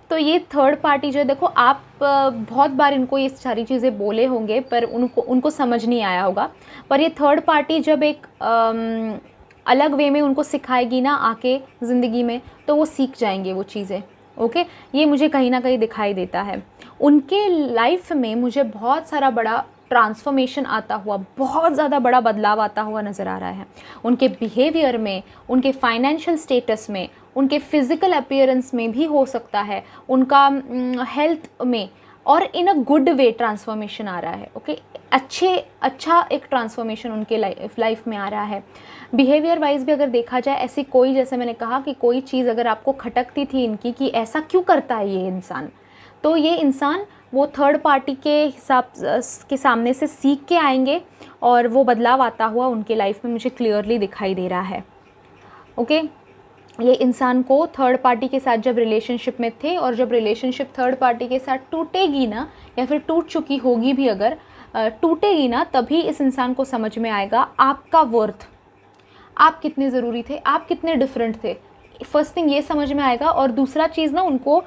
A: तो ये थर्ड पार्टी जो है, देखो आप बहुत बार इनको ये सारी चीज़ें बोले होंगे, पर उनको समझ नहीं आया होगा। पर ये थर्ड पार्टी जब एक अलग वे में उनको सिखाएगी ना आके ज़िंदगी में, तो वो सीख जाएंगे वो चीज़ें। ओके, ये मुझे कहीं ना कहीं दिखाई देता है। उनके लाइफ में मुझे बहुत सारा बड़ा ट्रांसफॉर्मेशन आता हुआ, बहुत ज़्यादा बड़ा बदलाव आता हुआ नज़र आ रहा है। उनके बिहेवियर में, उनके फाइनेंशियल स्टेटस में, उनके फिज़िकल अपीयरेंस में भी हो सकता है, उनका हेल्थ में, और इन अ गुड वे ट्रांसफॉर्मेशन आ रहा है। ओके, अच्छा एक ट्रांसफॉर्मेशन उनके लाइफ में आ रहा है। बिहेवियर वाइज भी अगर देखा जाए, ऐसी कोई, जैसे मैंने कहा कि कोई चीज़ अगर आपको खटकती थी इनकी कि ऐसा क्यों करता है ये इंसान, तो ये इंसान वो थर्ड पार्टी के सामने से सीख के आएंगे, और वो बदलाव आता हुआ उनके लाइफ में मुझे क्लियरली दिखाई दे रहा है। ओके, ये इंसान को थर्ड पार्टी के साथ जब रिलेशनशिप में थे और जब रिलेशनशिप थर्ड पार्टी के साथ टूटेगी ना, या फिर टूट चुकी होगी भी अगर, टूटेगी ना, तभी इस इंसान को समझ में आएगा आपका वर्थ, आप कितने ज़रूरी थे, आप कितने डिफरेंट थे। फर्स्ट थिंग ये समझ में आएगा। और दूसरा चीज़ ना, उनको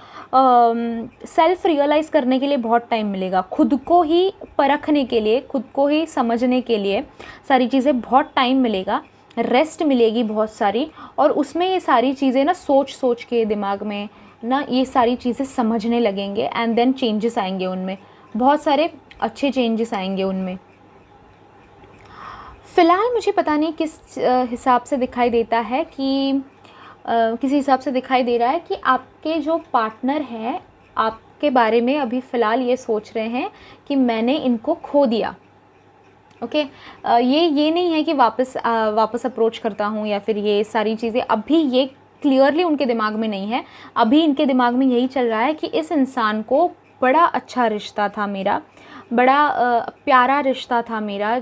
A: सेल्फ रियलाइज़ करने के लिए बहुत टाइम मिलेगा, खुद को ही परखने के लिए, खुद को ही समझने के लिए सारी चीज़ें बहुत टाइम मिलेगा, रेस्ट मिलेगी बहुत सारी। और उसमें ये सारी चीज़ें ना सोच सोच के दिमाग में ना ये सारी चीज़ें समझने लगेंगे, एंड देन चेंजेस आएंगे उनमें, बहुत सारे अच्छे चेंजेस आएंगे उनमें। फ़िलहाल मुझे पता नहीं किस हिसाब से दिखाई देता है कि किसी हिसाब से दिखाई दे रहा है कि आपके जो पार्टनर हैं आपके बारे में अभी फ़िलहाल ये सोच रहे हैं कि मैंने इनको खो दिया। ओके, ये नहीं है कि वापस अप्रोच करता हूँ या फिर ये सारी चीज़ें, अभी ये क्लियरली उनके दिमाग में नहीं है। अभी इनके दिमाग में यही चल रहा है कि इस इंसान को बड़ा अच्छा रिश्ता था मेरा, बड़ा प्यारा रिश्ता था मेरा,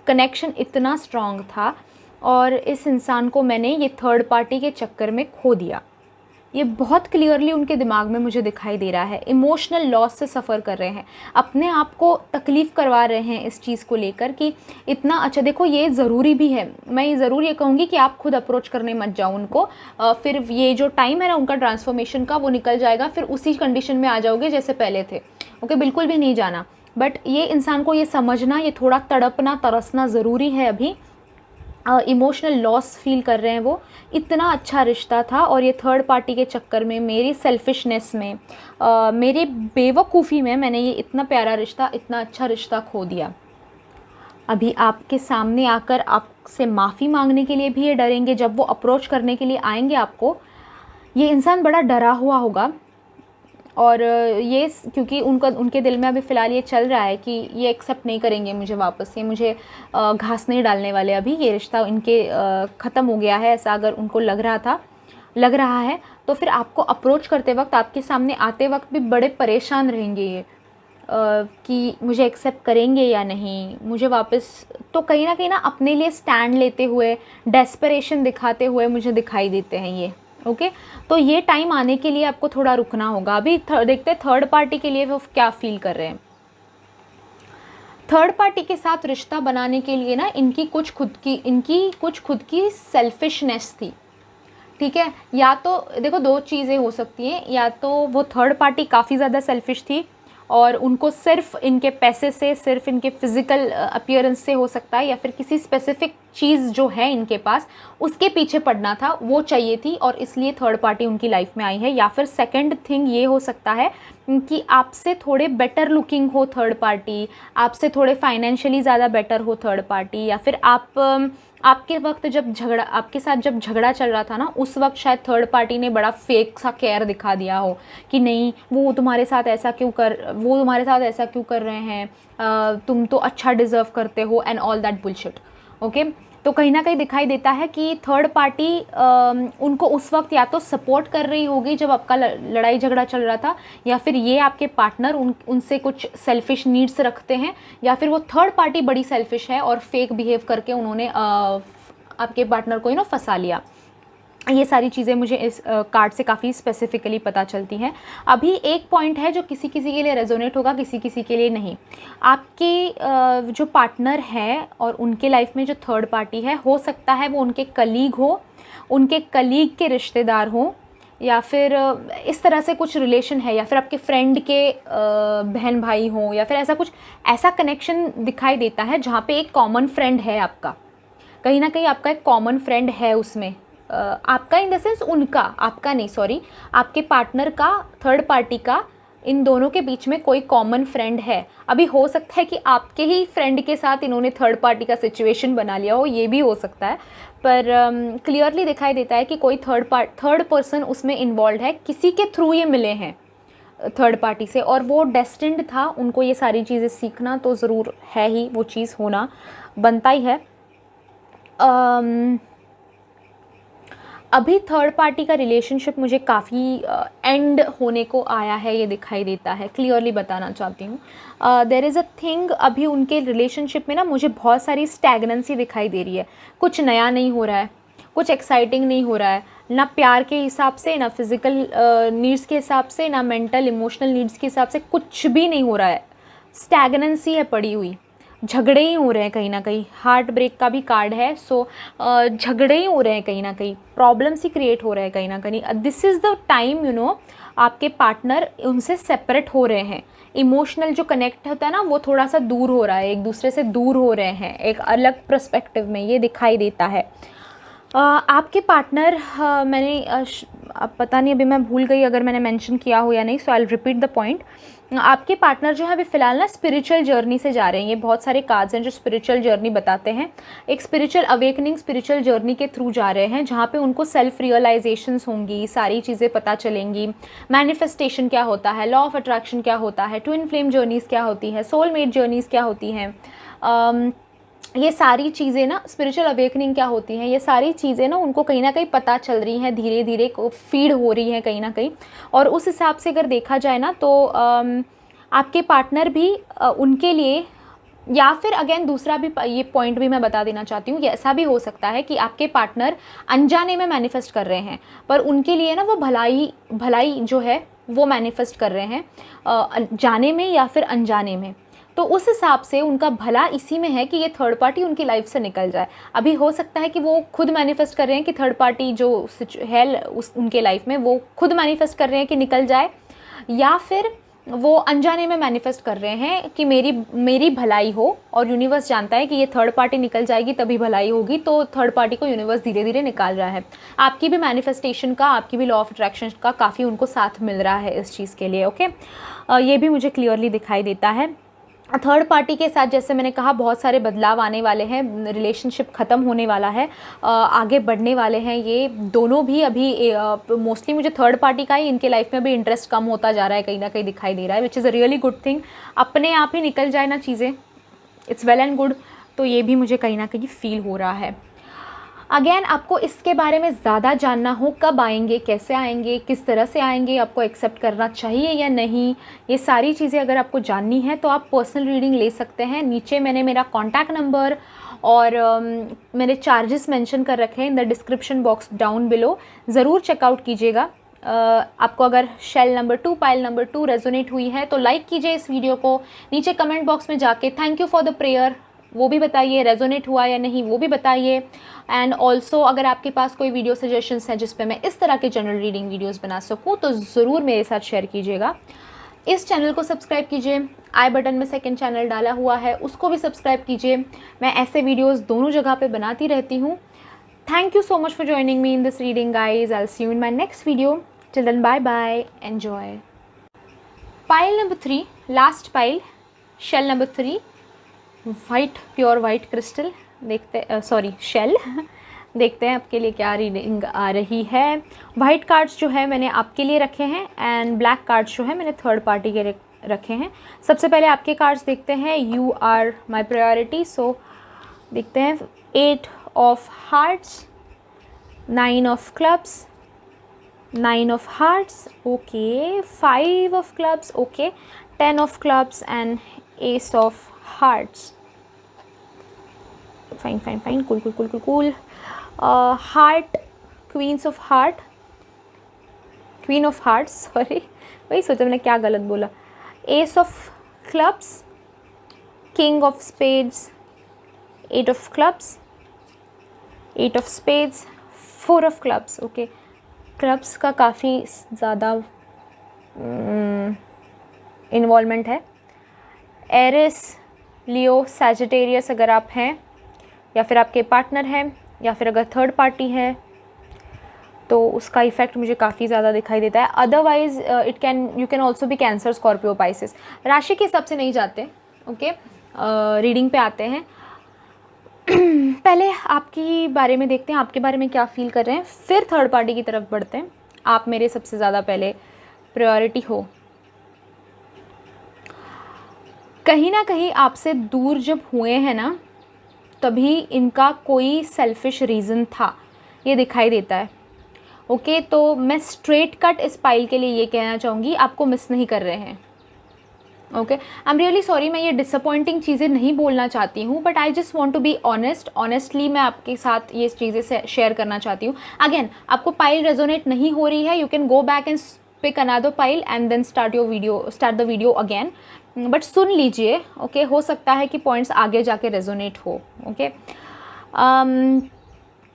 A: कनेक्शन इतना स्ट्रॉन्ग था, और इस इंसान को मैंने ये थर्ड पार्टी के चक्कर में खो दिया। ये बहुत क्लियरली उनके दिमाग में मुझे दिखाई दे रहा है। इमोशनल लॉस से सफ़र कर रहे हैं, अपने आप को तकलीफ़ करवा रहे हैं इस चीज़ को लेकर कि इतना अच्छा। देखो, ये ज़रूरी भी है, मैं ज़रूर ये कहूँगी कि आप खुद अप्रोच करने मत जाओ उनको, फिर ये जो टाइम है ना उनका ट्रांसफॉर्मेशन का, वो निकल जाएगा, फिर उसी कंडीशन में आ जाओगे जैसे पहले थे। ओके, बिल्कुल भी नहीं जाना। बट ये इंसान को ये समझना, ये थोड़ा तड़पना तरसना ज़रूरी है अभी। इमोशनल लॉस फील कर रहे हैं वो, इतना अच्छा रिश्ता था और ये थर्ड पार्टी के चक्कर में, मेरी सेल्फिशनेस में, मेरे बेवकूफ़ी में मैंने ये इतना प्यारा रिश्ता, इतना अच्छा रिश्ता खो दिया। अभी आपके सामने आकर आपसे माफ़ी मांगने के लिए भी ये डरेंगे। जब वो अप्रोच करने के लिए आएंगे आपको, ये इंसान बड़ा डरा हुआ होगा। और ये क्योंकि उनके दिल में अभी फ़िलहाल ये चल रहा है कि ये एक्सेप्ट नहीं करेंगे मुझे वापस, ये मुझे घास नहीं डालने वाले, अभी ये रिश्ता इनके ख़त्म हो गया है, ऐसा अगर उनको लग रहा है तो फिर आपको अप्रोच करते वक्त, आपके सामने आते वक्त भी बड़े परेशान रहेंगे ये कि मुझे एक्सेप्ट करेंगे या नहीं, मुझे वापस। तो कहीं ना अपने लिए स्टैंड लेते हुए, डेस्परेशन दिखाते हुए मुझे दिखाई देते हैं ये। ओके, तो ये टाइम आने के लिए आपको थोड़ा रुकना होगा। अभी देखते हैं थर्ड पार्टी के लिए वो क्या फील कर रहे हैं। थर्ड पार्टी के साथ रिश्ता बनाने के लिए ना इनकी कुछ खुद की सेल्फिशनेस थी। ठीक है, या तो देखो दो चीज़ें हो सकती हैं, या तो वो थर्ड पार्टी काफ़ी ज़्यादा सेल्फिश थी और उनको सिर्फ इनके पैसे से, सिर्फ इनके फिज़िकल अपीयरेंस से हो सकता है, या फिर किसी स्पेसिफिक चीज़ जो है इनके पास उसके पीछे पड़ना था, वो चाहिए थी और इसलिए थर्ड पार्टी उनकी लाइफ में आई है। या फिर सेकंड थिंग ये हो सकता है कि आपसे थोड़े बेटर लुकिंग हो थर्ड पार्टी, आपसे थोड़े फाइनेंशियली ज़्यादा बेटर हो थर्ड पार्टी, या फिर आपके वक्त जब आपके साथ जब झगड़ा चल रहा था ना, उस वक्त शायद थर्ड पार्टी ने बड़ा फेक सा केयर दिखा दिया हो कि नहीं वो तुम्हारे साथ ऐसा क्यों कर रहे हैं, तुम तो अच्छा डिज़र्व करते हो, and all that bullshit. Okay, तो कहीं ना कहीं दिखाई देता है कि थर्ड पार्टी उनको उस वक्त या तो सपोर्ट कर रही होगी जब आपका लड़ाई झगड़ा चल रहा था, या फिर ये आपके पार्टनर उनसे कुछ सेल्फिश नीड्स रखते हैं, या फिर वो थर्ड पार्टी बड़ी सेल्फिश है और फेक बिहेव करके उन्होंने आपके पार्टनर को फंसा लिया। ये सारी चीज़ें मुझे इस कार्ड से काफ़ी स्पेसिफिकली पता चलती हैं। अभी एक पॉइंट है जो किसी किसी के लिए रेजोनेट होगा, किसी किसी के लिए नहीं। आपके जो पार्टनर है और उनके लाइफ में जो थर्ड पार्टी है, हो सकता है वो उनके कलीग हो, उनके कलीग के रिश्तेदार हो, या फिर इस तरह से कुछ रिलेशन है, या फिर आपके फ्रेंड के बहन भाई हो, या फिर ऐसा कनेक्शन दिखाई देता है जहाँ पे एक कॉमन फ्रेंड है आपका। कहीं ना कहीं आपका एक कॉमन फ्रेंड है उसमें, आपका इन द सेंस उनका, आपका नहीं, सॉरी, आपके पार्टनर का, थर्ड पार्टी का, इन दोनों के बीच में कोई कॉमन फ्रेंड है। अभी हो सकता है कि आपके ही फ्रेंड के साथ इन्होंने थर्ड पार्टी का सिचुएशन बना लिया हो, ये भी हो सकता है। पर क्लियरली दिखाई देता है कि कोई थर्ड पर्सन उसमें इन्वॉल्व है, किसी के थ्रू ये मिले हैं थर्ड पार्टी से, और वो डेस्टिन्ड था, उनको ये सारी चीज़ें सीखना तो ज़रूर है ही, वो चीज़ होना बनता ही है। अभी थर्ड पार्टी का रिलेशनशिप मुझे काफ़ी एंड होने को आया है, ये दिखाई देता है, क्लियरली बताना चाहती हूँ। देयर इज़ अ थिंग, अभी उनके रिलेशनशिप में ना मुझे बहुत सारी स्टैगनेंसी दिखाई दे रही है, कुछ नया नहीं हो रहा है, कुछ एक्साइटिंग नहीं हो रहा है, ना प्यार के हिसाब से, ना फिज़िकल नीड्स के हिसाब से, ना मेंटल इमोशनल नीड्स के हिसाब से, कुछ भी नहीं हो रहा है। स्टैगनेंसी है पड़ी हुई, झगड़े ही हो रहे हैं कहीं ना कहीं। हार्ट ब्रेक का भी कार्ड है, सो झगड़े ही हो रहे हैं कहीं ना कहीं, प्रॉब्लम्स ही क्रिएट हो रहे हैं कहीं ना कहीं। This is the time you know आपके पार्टनर उनसे सेपरेट हो रहे हैं। इमोशनल जो कनेक्ट होता है ना वो थोड़ा सा दूर हो रहा है, एक दूसरे से दूर हो रहे हैं, एक अलग पर्सपेक्टिव में ये दिखाई देता है। आपके पार्टनर मैंने अब पता नहीं, अभी मैं भूल गई अगर मैंने मेंशन किया हो या नहीं, so I will repeat the point. आपके पार्टनर जो है अभी फ़िलहाल ना स्पिरिचुअल जर्नी से जा रहे हैं। ये बहुत सारे कार्ड्स हैं जो स्पिरिचुअल जर्नी बताते हैं, एक स्पिरिचुअल अवेकनिंग, स्पिरिचुअल जर्नी के थ्रू जा रहे हैं, जहाँ पे उनको सेल्फ रियलाइजेशंस होंगी, सारी चीज़ें पता चलेंगी। मैनिफेस्टेशन क्या होता है, लॉ ऑफ अट्रैक्शन क्या होता है, ट्विन फ्लेम जर्नीज़ क्या होती है, सोलमेट जर्नीज़ क्या होती हैं, ये सारी चीज़ें ना, स्पिरिचुअल अवेकनिंग क्या होती हैं, ये सारी चीज़ें ना उनको कहीं ना कहीं पता चल रही हैं, धीरे धीरे फीड हो रही हैं कहीं ना कहीं। और उस हिसाब से अगर देखा जाए ना तो आपके पार्टनर भी उनके लिए, या फिर अगेन दूसरा भी ये पॉइंट भी मैं बता देना चाहती हूँ, ये ऐसा भी हो सकता है कि आपके पार्टनर अनजाने में मैनिफेस्ट कर रहे हैं, पर उनके लिए ना वो भलाई जो है वो मैनिफेस्ट कर रहे हैं, जाने में या फिर अनजाने में। तो उस हिसाब से उनका भला इसी में है कि ये थर्ड पार्टी उनकी लाइफ से निकल जाए। अभी हो सकता है कि वो खुद मैनिफेस्ट कर रहे हैं कि थर्ड पार्टी जो है उनके लाइफ में, वो खुद मैनिफेस्ट कर रहे हैं कि निकल जाए, या फिर वो अनजाने में मैनिफेस्ट कर रहे हैं कि मेरी भलाई हो, और यूनिवर्स जानता है कि ये थर्ड पार्टी निकल जाएगी तभी भलाई होगी, तो थर्ड पार्टी को यूनिवर्स धीरे धीरे निकाल रहा है। आपकी भी मैनिफेस्टेशन का, आपकी भी लॉ ऑफ अट्रैक्शन का काफ़ी उनको साथ मिल रहा है इस चीज़ के लिए। ओके, ये भी मुझे क्लियरली दिखाई देता है। थर्ड पार्टी के साथ जैसे मैंने कहा बहुत सारे बदलाव आने वाले हैं, रिलेशनशिप ख़त्म होने वाला है, आगे बढ़ने वाले हैं ये दोनों भी। अभी मोस्टली मुझे थर्ड पार्टी का ही इनके लाइफ में भी इंटरेस्ट कम होता जा रहा है, कहीं ना कहीं दिखाई दे रहा है, which is a really good thing. अपने आप ही निकल जाए ना चीज़ें, इट्स वेल एंड गुड। तो ये भी मुझे कहीं ना कहीं फील हो रहा है। अगेन आपको इसके बारे में ज़्यादा जानना हो, कब आएंगे, कैसे आएंगे, किस तरह से आएंगे, आपको एक्सेप्ट करना चाहिए या नहीं, ये सारी चीज़ें अगर आपको जाननी है तो आप पर्सनल रीडिंग ले सकते हैं। नीचे मैंने मेरा कॉन्टैक्ट नंबर और मेरे चार्जेस मेंशन कर रखे हैं in the description box down below, ज़रूर चेकआउट कीजिएगा। आपको अगर shell number 2, pile number 2 resonate हुई है तो लाइक कीजिए इस वीडियो को। नीचे कमेंट बॉक्स में जाके thank you for the prayer वो भी बताइए, रेजोनेट हुआ या नहीं वो भी बताइए। एंड ऑल्सो अगर आपके पास कोई वीडियो सजेशंस हैं जिस पे मैं इस तरह के जनरल रीडिंग वीडियोस बना सकूं तो ज़रूर मेरे साथ शेयर कीजिएगा। इस चैनल को सब्सक्राइब कीजिए, आई बटन में सेकंड चैनल डाला हुआ है उसको भी सब्सक्राइब कीजिए। मैं ऐसे वीडियोस दोनों जगह पे बनाती रहती हूँ। Thank you so much for joining me in this reading guys. I will see you in my next video. Till then bye bye, enjoy. Pile number 3, last pile, shell number 3, white, pure white crystal. देखते सॉरी शेल देखते हैं आपके लिए क्या रीडिंग आ रही है। वाइट कार्ड्स जो है मैंने आपके लिए रखे हैं एंड ब्लैक कार्ड्स जो है मैंने थर्ड पार्टी के रखे हैं। सबसे पहले आपके कार्ड्स देखते हैं। You are my priority, so देखते हैं 8 of hearts, 9 of clubs, 9 of hearts, okay, 5 of clubs, okay, 10 of clubs and ace of hearts. Fine fine fine, cool cool cool cool cool. Heart, queens of heart, queen of hearts, sorry वही सोचा मैंने क्या गलत बोला। Ace of clubs, king of spades, 8 of clubs, 8 of spades, 4 of clubs, okay. Clubs का काफ़ी ज़्यादा इन्वॉल्वमेंट है। एरिस, लियो, सैजिटेरियस अगर आप हैं या फिर आपके पार्टनर हैं या फिर अगर थर्ड पार्टी है तो उसका इफ़ेक्ट मुझे काफ़ी ज़्यादा दिखाई देता है। अदरवाइज़ यू कैन ऑल्सो भी कैंसर, स्कॉर्पियो, पाइसेस। राशि के हिसाब से नहीं जाते, ओके, रीडिंग पे आते हैं। पहले आपकी बारे में देखते हैं, आपके बारे में क्या फील कर रहे हैं, फिर थर्ड पार्टी की तरफ बढ़ते हैं। आप मेरे सबसे ज़्यादा पहले प्रायोरिटी हो। कहीं ना कहीं आपसे दूर जब हुए हैं ना तभी इनका कोई सेल्फिश रीज़न था, ये दिखाई देता है। ओके, तो मैं स्ट्रेट कट इस पाइल के लिए ये कहना चाहूँगी, आपको मिस नहीं कर रहे हैं। Okay, I am really sorry, मैं ये डिसअपॉइंटिंग चीज़ें नहीं बोलना चाहती हूँ, but I just want to be honestly मैं आपके साथ ये चीज़ें शेयर करना चाहती हूँ. अगेन, आपको पाइल रेजोनेट नहीं हो रही है, you can go back and pick another pile and then start the video again, but सुन लीजिए. ओके, हो सकता है कि पॉइंट्स आगे जाके रेजोनेट हो. ओके,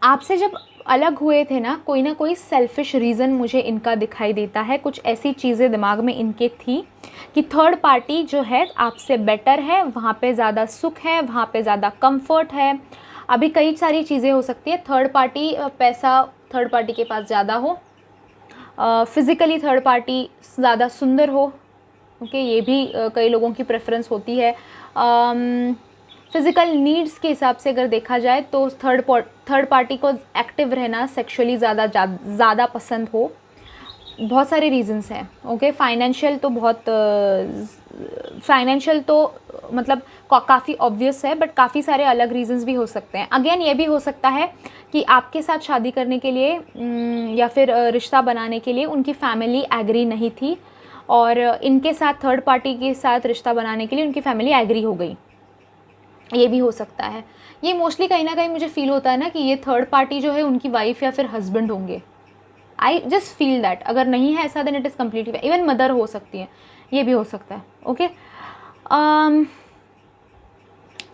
A: आपसे जब अलग हुए थे ना कोई सेल्फिश रीज़न मुझे इनका दिखाई देता है. कुछ ऐसी चीज़ें दिमाग में इनके थी कि थर्ड पार्टी जो है आपसे बेटर है, वहाँ पे ज़्यादा सुख है, वहाँ पे ज़्यादा कंफर्ट है. अभी कई सारी चीज़ें हो सकती है. थर्ड पार्टी पैसा थर्ड पार्टी के पास ज़्यादा हो, फिज़िकली थर्ड पार्टी ज़्यादा सुंदर हो. ओके, ये भी कई लोगों की प्रेफरेंस होती है. फिज़िकल नीड्स के हिसाब से अगर देखा जाए तो थर्ड पार्टी को एक्टिव रहना सेक्सुअली ज़्यादा पसंद हो. बहुत सारे रीजंस हैं. ओके, फाइनेंशियल तो मतलब काफ़ी ऑब्वियस है, बट काफ़ी सारे अलग रीजंस भी हो सकते हैं. अगेन, ये भी हो सकता है कि आपके साथ शादी करने के लिए या फिर रिश्ता बनाने के लिए उनकी फैमिली एग्री नहीं थी, और इनके साथ थर्ड पार्टी के साथ रिश्ता बनाने के लिए उनकी फैमिली एग्री हो गई. ये भी हो सकता है. ये मोस्टली कहीं ना कहीं मुझे फील होता है ना कि ये थर्ड पार्टी जो है उनकी वाइफ या फिर हस्बैंड होंगे. I just feel that. अगर नहीं है ऐसा, then it is completely, even mother हो सकती है, ये भी हो सकता है. ओके,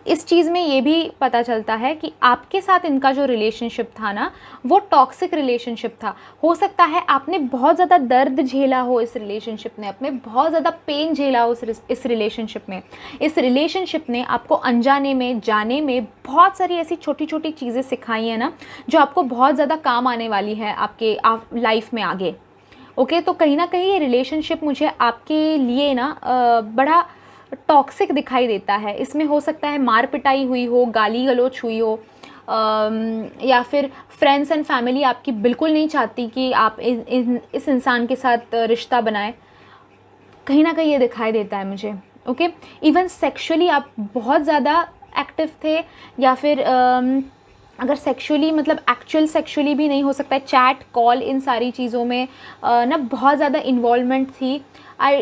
A: इस चीज़ में ये भी पता चलता है कि आपके साथ इनका जो रिलेशनशिप था ना, वो टॉक्सिक रिलेशनशिप था. हो सकता है आपने बहुत ज़्यादा दर्द झेला हो इस रिलेशनशिप ने, आपने बहुत ज़्यादा पेन झेला हो इस रिलेशनशिप में. इस रिलेशनशिप ने आपको अनजाने में, जाने में बहुत सारी ऐसी छोटी छोटी चीज़ें सिखाई हैं ना, जो आपको बहुत ज़्यादा काम आने वाली है आपके लाइफ में आगे. ओके, तो कहीं ना कहीं ये रिलेशनशिप मुझे आपके लिए ना बड़ा टॉक्सिक दिखाई देता है. इसमें हो सकता है मार पिटाई हुई हो, गाली गलौच हुई हो, या फिर फ्रेंड्स एंड फैमिली आपकी बिल्कुल नहीं चाहती कि आप इस इंसान के साथ रिश्ता बनाएं. कहीं ना कहीं ये दिखाई देता है मुझे. ओके, इवन सेक्सुअली आप बहुत ज़्यादा एक्टिव थे, या फिर अगर सेक्सुअली मतलब एक्चुअल सेक्सुअली भी नहीं हो सकता है, चैट कॉल इन सारी चीज़ों में ना बहुत ज़्यादा इन्वॉल्वमेंट थी. I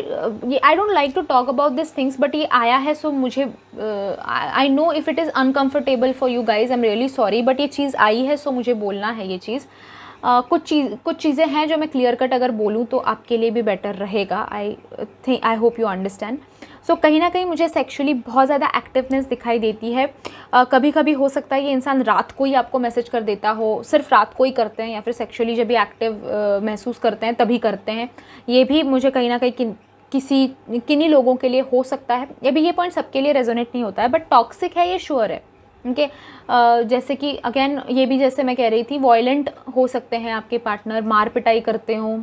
A: don't like to talk about this things, but ये आया है, सो मुझे I know if it is uncomfortable for you guys, I am really sorry, but ये चीज़ आई है, सो मुझे बोलना है ये चीज़. कुछ चीज़ें हैं जो मैं क्लियर कट अगर बोलूँ तो आपके लिए भी बेटर रहेगा. I hope you understand. So कहीं ना कहीं मुझे सेक्सुअली बहुत ज़्यादा एक्टिवनेस दिखाई देती है. कभी कभी हो सकता है ये इंसान रात को ही आपको मैसेज कर देता हो, सिर्फ रात को ही करते हैं, या फिर सेक्सुअली जब भी एक्टिव महसूस करते हैं तभी करते हैं. ये भी मुझे कहीं ना कहीं किन्हीं लोगों के लिए हो सकता है. ये पॉइंट सबके लिए रेजोनेट नहीं होता है, बट टॉक्सिक है ये श्योर है. ओके, जैसे कि अगेन ये भी जैसे मैं कह रही थी, वॉयलेंट हो सकते हैं आपके पार्टनर, मार पिटाई करते हो,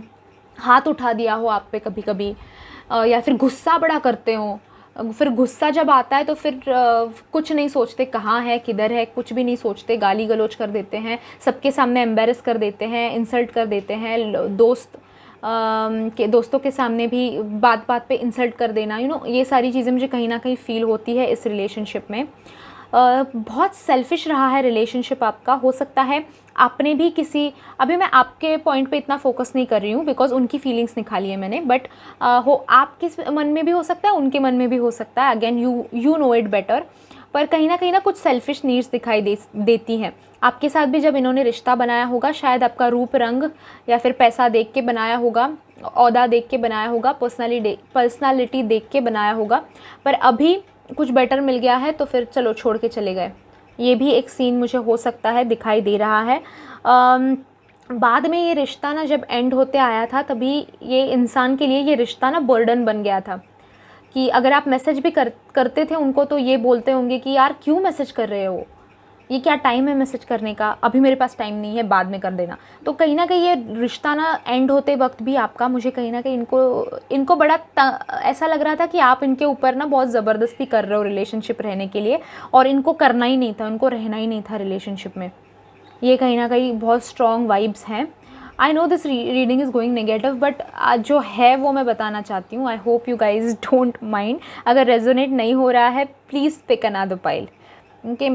A: हाथ उठा दिया हो आप पे कभी कभी, या फिर गुस्सा बड़ा करते हो. फिर गुस्सा जब आता है तो फिर कुछ नहीं सोचते, कहाँ है किधर है, कुछ भी नहीं सोचते, गाली गलौज कर देते हैं, सबके सामने एम्बेरस कर देते हैं, इंसल्ट कर देते हैं. दोस्तों के सामने भी बात बात पे इंसल्ट कर देना, ये सारी चीज़ें मुझे कहीं ना कहीं फ़ील होती है इस रिलेशनशिप में. बहुत सेल्फिश रहा है रिलेशनशिप आपका. हो सकता है आपने भी अभी मैं आपके पॉइंट पे इतना फोकस नहीं कर रही हूँ बिकॉज उनकी फीलिंग्स निकाली है मैंने, बट आपके मन में भी हो सकता है, उनके मन में भी हो सकता है. Again you know it better. पर कहीं ना कुछ सेल्फिश नीड्स दिखाई देती हैं आपके साथ भी. जब इन्होंने रिश्ता बनाया होगा, शायद आपका रूप रंग या फिर पैसा देख के बनाया होगा, ओहदा देख के बनाया होगा, पर्सनालिटी देख के बनाया होगा, पर अभी कुछ बेटर मिल गया है तो फिर चलो छोड़ के चले गए. ये भी एक सीन मुझे हो सकता है दिखाई दे रहा है. बाद में ये रिश्ता ना जब एंड होते आया था, तभी ये इंसान के लिए ये रिश्ता ना बर्डन बन गया था. कि अगर आप मैसेज भी करते थे उनको तो ये बोलते होंगे कि यार क्यों मैसेज कर रहे हो, ये क्या टाइम है मैसेज करने का, अभी मेरे पास टाइम नहीं है, बाद में कर देना. तो कहीं ना कहीं ये रिश्ता ना एंड होते वक्त भी आपका, मुझे कहीं ना कहीं इनको बड़ा ऐसा लग रहा था कि आप इनके ऊपर ना बहुत ज़बरदस्ती कर रहे हो रिलेशनशिप रहने के लिए, और इनको करना ही नहीं था, इनको रहना ही नहीं था रिलेशनशिप में. ये कहीं ना कहीं बहुत स्ट्रॉन्ग वाइब्स हैं. I know this reading is going negative, but जो है वो मैं बताना चाहती हूँ. I hope you guys don't mind. अगर रेजोनेट नहीं हो रहा है, please pick another pile. Okay,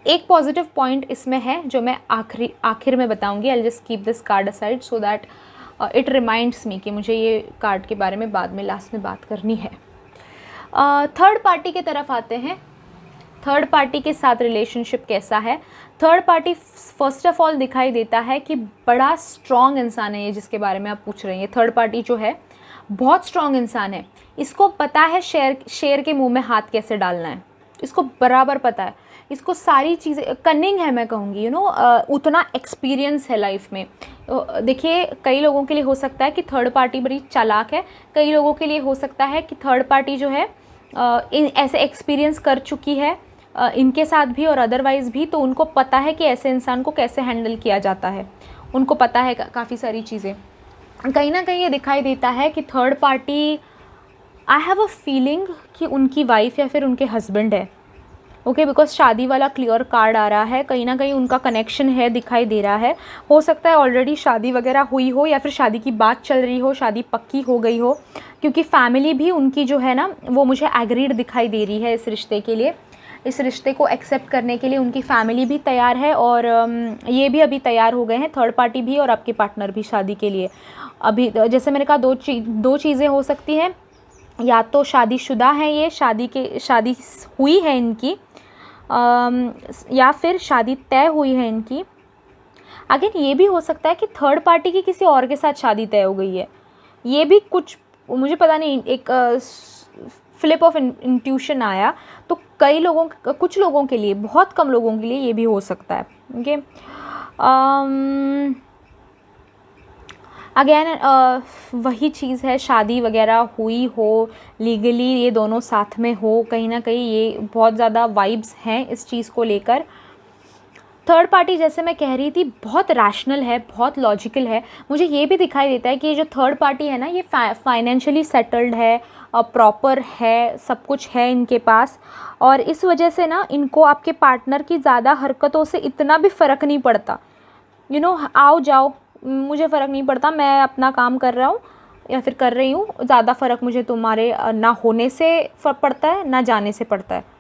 A: एक पॉजिटिव पॉइंट इसमें है जो मैं आखिर में बताऊंगी. I just keep this card aside so that it reminds me कि मुझे ये कार्ड के बारे में बाद में लास्ट में बात करनी है। थर्ड पार्टी की तरफ आते हैं। थर्ड पार्टी के साथ रिलेशनशिप कैसा है? Third party first of all दिखाई देता है कि बड़ा स्ट्रॉन्ग इंसान है ये, जिसके बारे में आप पूछ रहे हैं। थर्ड पार्टी जो है बहुत स्ट्रॉन्ग इंसान है। इसको पता है शेर के मुंह में हाथ कैसे डालना है, इसको बराबर पता है। इसको सारी चीज़ें कनिंग है, मैं कहूँगी, उतना एक्सपीरियंस है लाइफ में। देखिए, कई लोगों के लिए हो सकता है कि थर्ड पार्टी बड़ी चालाक है, कई लोगों के लिए हो सकता है कि थर्ड पार्टी जो है ऐसे एक्सपीरियंस कर चुकी है इनके साथ भी और अदरवाइज़ भी, तो उनको पता है कि ऐसे इंसान को कैसे हैंडल किया जाता है। उनको पता है काफ़ी सारी चीज़ें। कहीं ना कहीं ये दिखाई देता है कि third party, I have a feeling कि उनकी वाइफ या फिर उनके हस्बैंड है। ओके, बिकॉज शादी वाला क्लियर कार्ड आ रहा है। कहीं ना कहीं उनका कनेक्शन है, दिखाई दे रहा है। हो सकता है ऑलरेडी शादी वगैरह हुई हो या फिर शादी की बात चल रही हो, शादी पक्की हो गई हो, क्योंकि फैमिली भी उनकी जो है ना वो मुझे एग्रीड दिखाई दे रही है इस रिश्ते के लिए। इस रिश्ते को एक्सेप्ट करने के लिए उनकी फैमिली भी तैयार है और ये भी अभी तैयार हो गए हैं, थर्ड पार्टी भी और आपके पार्टनर भी शादी के लिए। अभी जैसे मैंने कहा, दो चीज़ें हो सकती हैं, या तो शादीशुदा हैं ये, शादी हुई है इनकी, या फिर शादी तय हुई है इनकी। अगेन ये भी हो सकता है कि थर्ड पार्टी की किसी और के साथ शादी तय हो गई है। ये भी कुछ मुझे पता नहीं, एक फ्लिप ऑफ इंट्यूशन आया। तो कुछ लोगों के लिए, बहुत कम लोगों के लिए ये भी हो सकता है। ओके, अगेन वही चीज़ है, शादी वगैरह हुई हो, लीगली ये दोनों साथ में हो, कहीं ना कहीं ये बहुत ज़्यादा वाइब्स हैं इस चीज़ को लेकर। थर्ड पार्टी, जैसे मैं कह रही थी, बहुत रैशनल है, बहुत लॉजिकल है। मुझे ये भी दिखाई देता है कि ये जो थर्ड पार्टी है ना, ये फाइनेंशियली सेटल्ड है, प्रॉपर है, सब कुछ है इनके पास, और इस वजह से ना इनको आपके पार्टनर की ज़्यादा हरकतों से इतना भी फ़र्क नहीं पड़ता। आओ जाओ, मुझे फ़र्क नहीं पड़ता, मैं अपना काम कर रहा हूँ या फिर कर रही हूँ, ज़्यादा फ़र्क मुझे तुम्हारे ना होने से पड़ता है ना जाने से पड़ता है।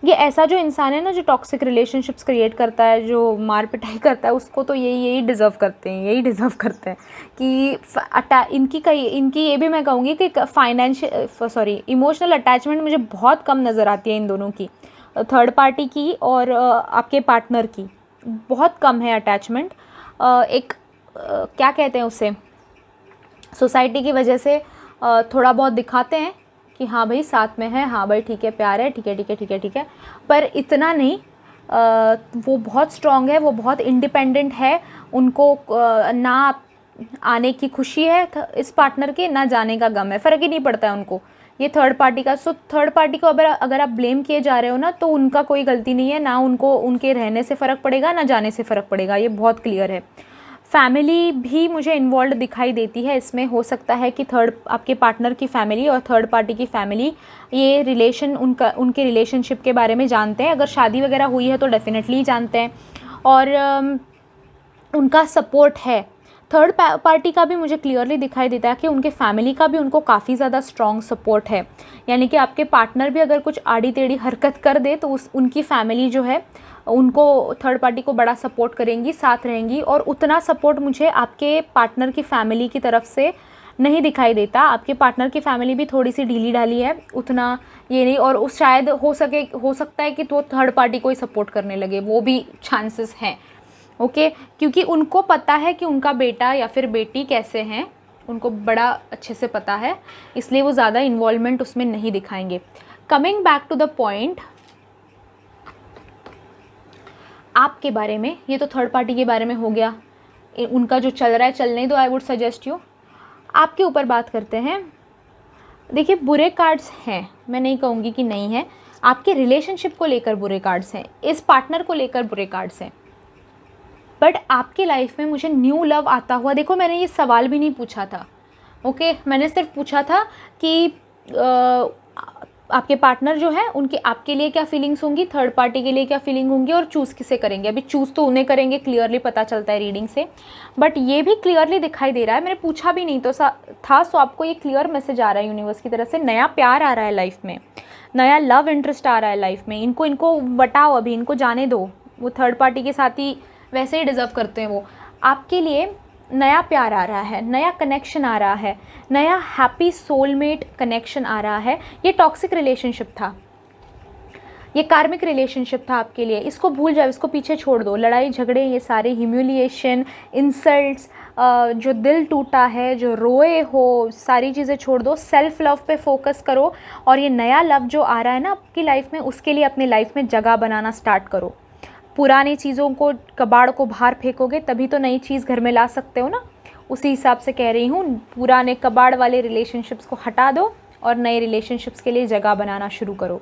A: ये ऐसा जो इंसान है ना, जो टॉक्सिक रिलेशनशिप्स क्रिएट करता है, जो मार पिटाई करता है, उसको तो यही डिज़र्व करते हैं, यही डिज़र्व करते हैं कि इनकी ये भी मैं कहूँगी कि इमोशनल अटैचमेंट मुझे बहुत कम नज़र आती है इन दोनों की, थर्ड पार्टी की और आपके पार्टनर की। बहुत कम है अटैचमेंट। क्या कहते हैं उसे, सोसाइटी की वजह से थोड़ा बहुत दिखाते हैं कि हाँ भाई साथ में है, हाँ भाई ठीक है, प्यार है, ठीक है ठीक है ठीक है ठीक है, पर इतना नहीं। वो बहुत स्ट्रॉन्ग है, वो बहुत इंडिपेंडेंट है। उनको ना आने की खुशी है इस पार्टनर के, ना जाने का गम है, फ़र्क ही नहीं पड़ता है उनको ये थर्ड पार्टी का। सो थर्ड पार्टी को अगर आप ब्लेम किए जा रहे हो ना, तो उनका कोई गलती नहीं है, ना उनको उनके रहने से फ़र्क पड़ेगा ना जाने से फ़र्क पड़ेगा, ये बहुत क्लियर है। फैमिली भी मुझे इन्वॉल्व दिखाई देती है इसमें। हो सकता है कि आपके पार्टनर की फ़ैमिली और थर्ड पार्टी की फ़ैमिली ये उनके रिलेशनशिप के बारे में जानते हैं। अगर शादी वगैरह हुई है तो डेफिनेटली जानते हैं, और उनका सपोर्ट है। थर्ड पार्टी का भी मुझे क्लियरली दिखाई देता है कि उनके फैमिली का भी उनको काफ़ी ज़्यादा स्ट्रॉन्ग सपोर्ट है। यानी कि आपके पार्टनर भी अगर कुछ आड़ी टेढ़ी हरकत कर दे तो उनकी फैमिली जो है उनको, थर्ड पार्टी को बड़ा सपोर्ट करेंगी, साथ रहेंगी। और उतना सपोर्ट मुझे आपके पार्टनर की फैमिली की तरफ से नहीं दिखाई देता। आपके पार्टनर की फैमिली भी थोड़ी सी ढीली ढाली है, उतना ये नहीं। और शायद हो सकता है कि तो थर्ड पार्टी को ही सपोर्ट करने लगे, वो भी चांसेस हैं। ओके, क्योंकि उनको पता है कि उनका बेटा या फिर बेटी कैसे हैं, उनको बड़ा अच्छे से पता है, इसलिए वो ज़्यादा इन्वॉल्वमेंट उसमें नहीं दिखाएंगे। Coming back to the point, आपके बारे में, ये तो थर्ड पार्टी के बारे में हो गया, उनका जो चल रहा है चलने दो। आई वुड सजेस्ट यू, आपके ऊपर बात करते हैं। देखिए, बुरे कार्ड्स हैं, मैं नहीं कहूँगी कि नहीं है। आपके रिलेशनशिप को लेकर बुरे कार्ड्स हैं, इस पार्टनर को लेकर बुरे कार्ड्स हैं, बट आपके लाइफ में मुझे न्यू लव आता हुआ, देखो मैंने ये सवाल भी नहीं पूछा था। ओके, मैंने सिर्फ पूछा था कि आपके पार्टनर जो है उनके आपके लिए क्या फीलिंग्स होंगी, थर्ड पार्टी के लिए क्या फीलिंग होंगी, और चूज़ किसे करेंगे। अभी चूज़ तो उन्हें करेंगे, क्लियरली पता चलता है रीडिंग से, बट ये भी क्लियरली दिखाई दे रहा है, मैंने पूछा भी नहीं तो था। सो आपको ये क्लियर मैसेज आ रहा है यूनिवर्स की तरफ से, नया प्यार आ रहा है लाइफ में, नया लव इंटरेस्ट आ रहा है लाइफ में। इनको वटाओ, अभी इनको जाने दो, वो थर्ड पार्टी के साथ ही वैसे ही डिज़र्व करते हैं वो। आपके लिए नया प्यार आ रहा है, नया कनेक्शन आ रहा है, नया हैप्पी सोलमेट कनेक्शन आ रहा है। ये टॉक्सिक रिलेशनशिप था, ये कार्मिक रिलेशनशिप था आपके लिए, इसको भूल जाओ, इसको पीछे छोड़ दो। लड़ाई झगड़े, ये सारे ह्यूमिलिएशन, इंसल्ट्स, जो दिल टूटा है, जो रोए हो, सारी चीज़ें छोड़ दो। सेल्फ लव पे फोकस करो और ये नया लव जो आ रहा है ना आपकी लाइफ में, उसके लिए अपनी लाइफ में जगह बनाना स्टार्ट करो। पुरानी चीज़ों को, कबाड़ को बाहर फेंकोगे तभी तो नई चीज़ घर में ला सकते हो ना। उसी हिसाब से कह रही हूँ, पुराने कबाड़ वाले रिलेशनशिप्स को हटा दो और नए रिलेशनशिप्स के लिए जगह बनाना शुरू करो।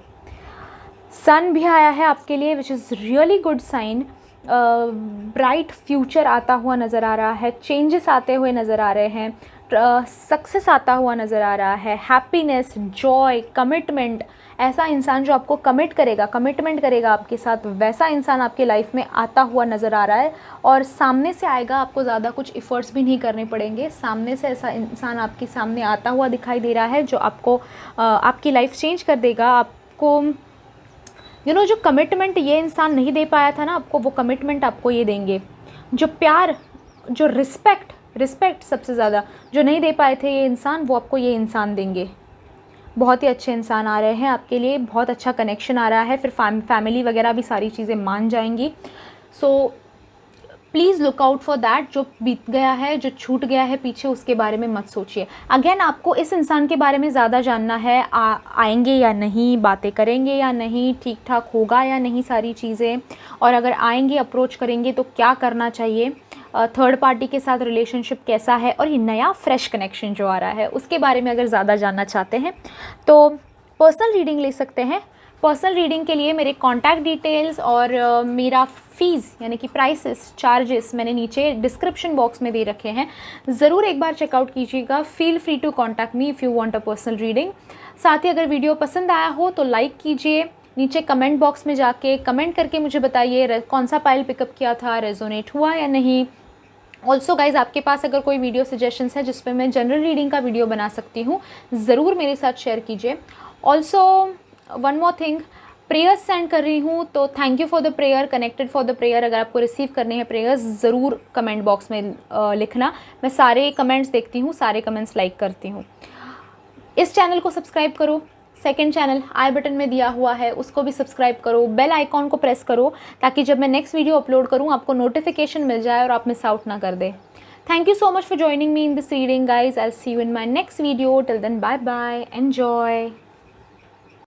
A: सन भी आया है आपके लिए, which is really good sign. Bright future आता हुआ नज़र आ रहा है, चेंजेस आते हुए नज़र आ रहे हैं, सक्सेस आता हुआ नज़र आ रहा है, हैप्पीनेस, जॉय, कमिटमेंट। ऐसा इंसान जो आपको कमिटमेंट करेगा आपके साथ, वैसा इंसान आपके लाइफ में आता हुआ नज़र आ रहा है। और सामने से आएगा, आपको ज़्यादा कुछ एफर्ट्स भी नहीं करने पड़ेंगे। सामने से ऐसा इंसान आपके सामने आता हुआ दिखाई दे रहा है जो आपको आपकी लाइफ चेंज कर देगा। आपको जो कमिटमेंट ये इंसान नहीं दे पाया था ना आपको, वो कमिटमेंट आपको ये देंगे। जो प्यार, जो रिस्पेक्ट सबसे ज़्यादा जो नहीं दे पाए थे ये इंसान, वो आपको ये इंसान देंगे। बहुत ही अच्छे इंसान आ रहे हैं आपके लिए, बहुत अच्छा कनेक्शन आ रहा है। फिर फैमिली वगैरह भी सारी चीज़ें मान जाएंगी। So please look out for that. जो बीत गया है, जो छूट गया है पीछे, उसके बारे में मत सोचिए। अगेन, आपको इस इंसान के बारे में ज़्यादा जानना है, आएंगे या नहीं, बातें करेंगे या नहीं, ठीक ठाक होगा या नहीं सारी चीज़ें, और अगर आएंगे, अप्रोच करेंगे तो क्या करना चाहिए, थर्ड पार्टी के साथ रिलेशनशिप कैसा है, और ये नया फ्रेश कनेक्शन जो आ रहा है उसके बारे में अगर ज़्यादा जानना चाहते हैं तो पर्सनल रीडिंग ले सकते हैं। पर्सनल रीडिंग के लिए मेरे कॉन्टैक्ट डिटेल्स और मेरा फ़ीस यानी कि प्राइसेस, चार्जेस मैंने नीचे डिस्क्रिप्शन बॉक्स में दे रखे हैं। ज़रूर एक बार चेकआउट कीजिएगा। Feel free to contact me if you want a personal reading. साथ ही अगर वीडियो पसंद आया हो तो लाइक कीजिए, नीचे कमेंट बॉक्स में जाके कमेंट करके मुझे बताइए कौन सा पाइल पिकअप किया था, रेजोनेट हुआ या नहीं। ऑल्सो गाइज, आपके पास अगर कोई वीडियो सजेशंस है जिस पे मैं जनरल रीडिंग का वीडियो बना सकती हूँ, ज़रूर मेरे साथ शेयर कीजिए। Also one more thing, prayers send कर रही हूँ, तो thank you for the prayer, connected for the prayer. अगर आपको रिसीव करने हैं प्रेयर्स, ज़रूर कमेंट बॉक्स में लिखना। मैं सारे कमेंट्स देखती हूँ, सारे कमेंट्स लाइक करती हूँ। इस चैनल को सब्सक्राइब करो। सेकंड चैनल आई बटन में दिया हुआ है, उसको भी सब्सक्राइब करो। बेल आइकॉन को प्रेस करो ताकि जब मैं नेक्स्ट वीडियो अपलोड करूँ आपको नोटिफिकेशन मिल जाए और आप मिस आउट ना कर दे। Thank you so much for joining me in this reading, guys. I'll see you in my next video. Till then, bye bye. Enjoy.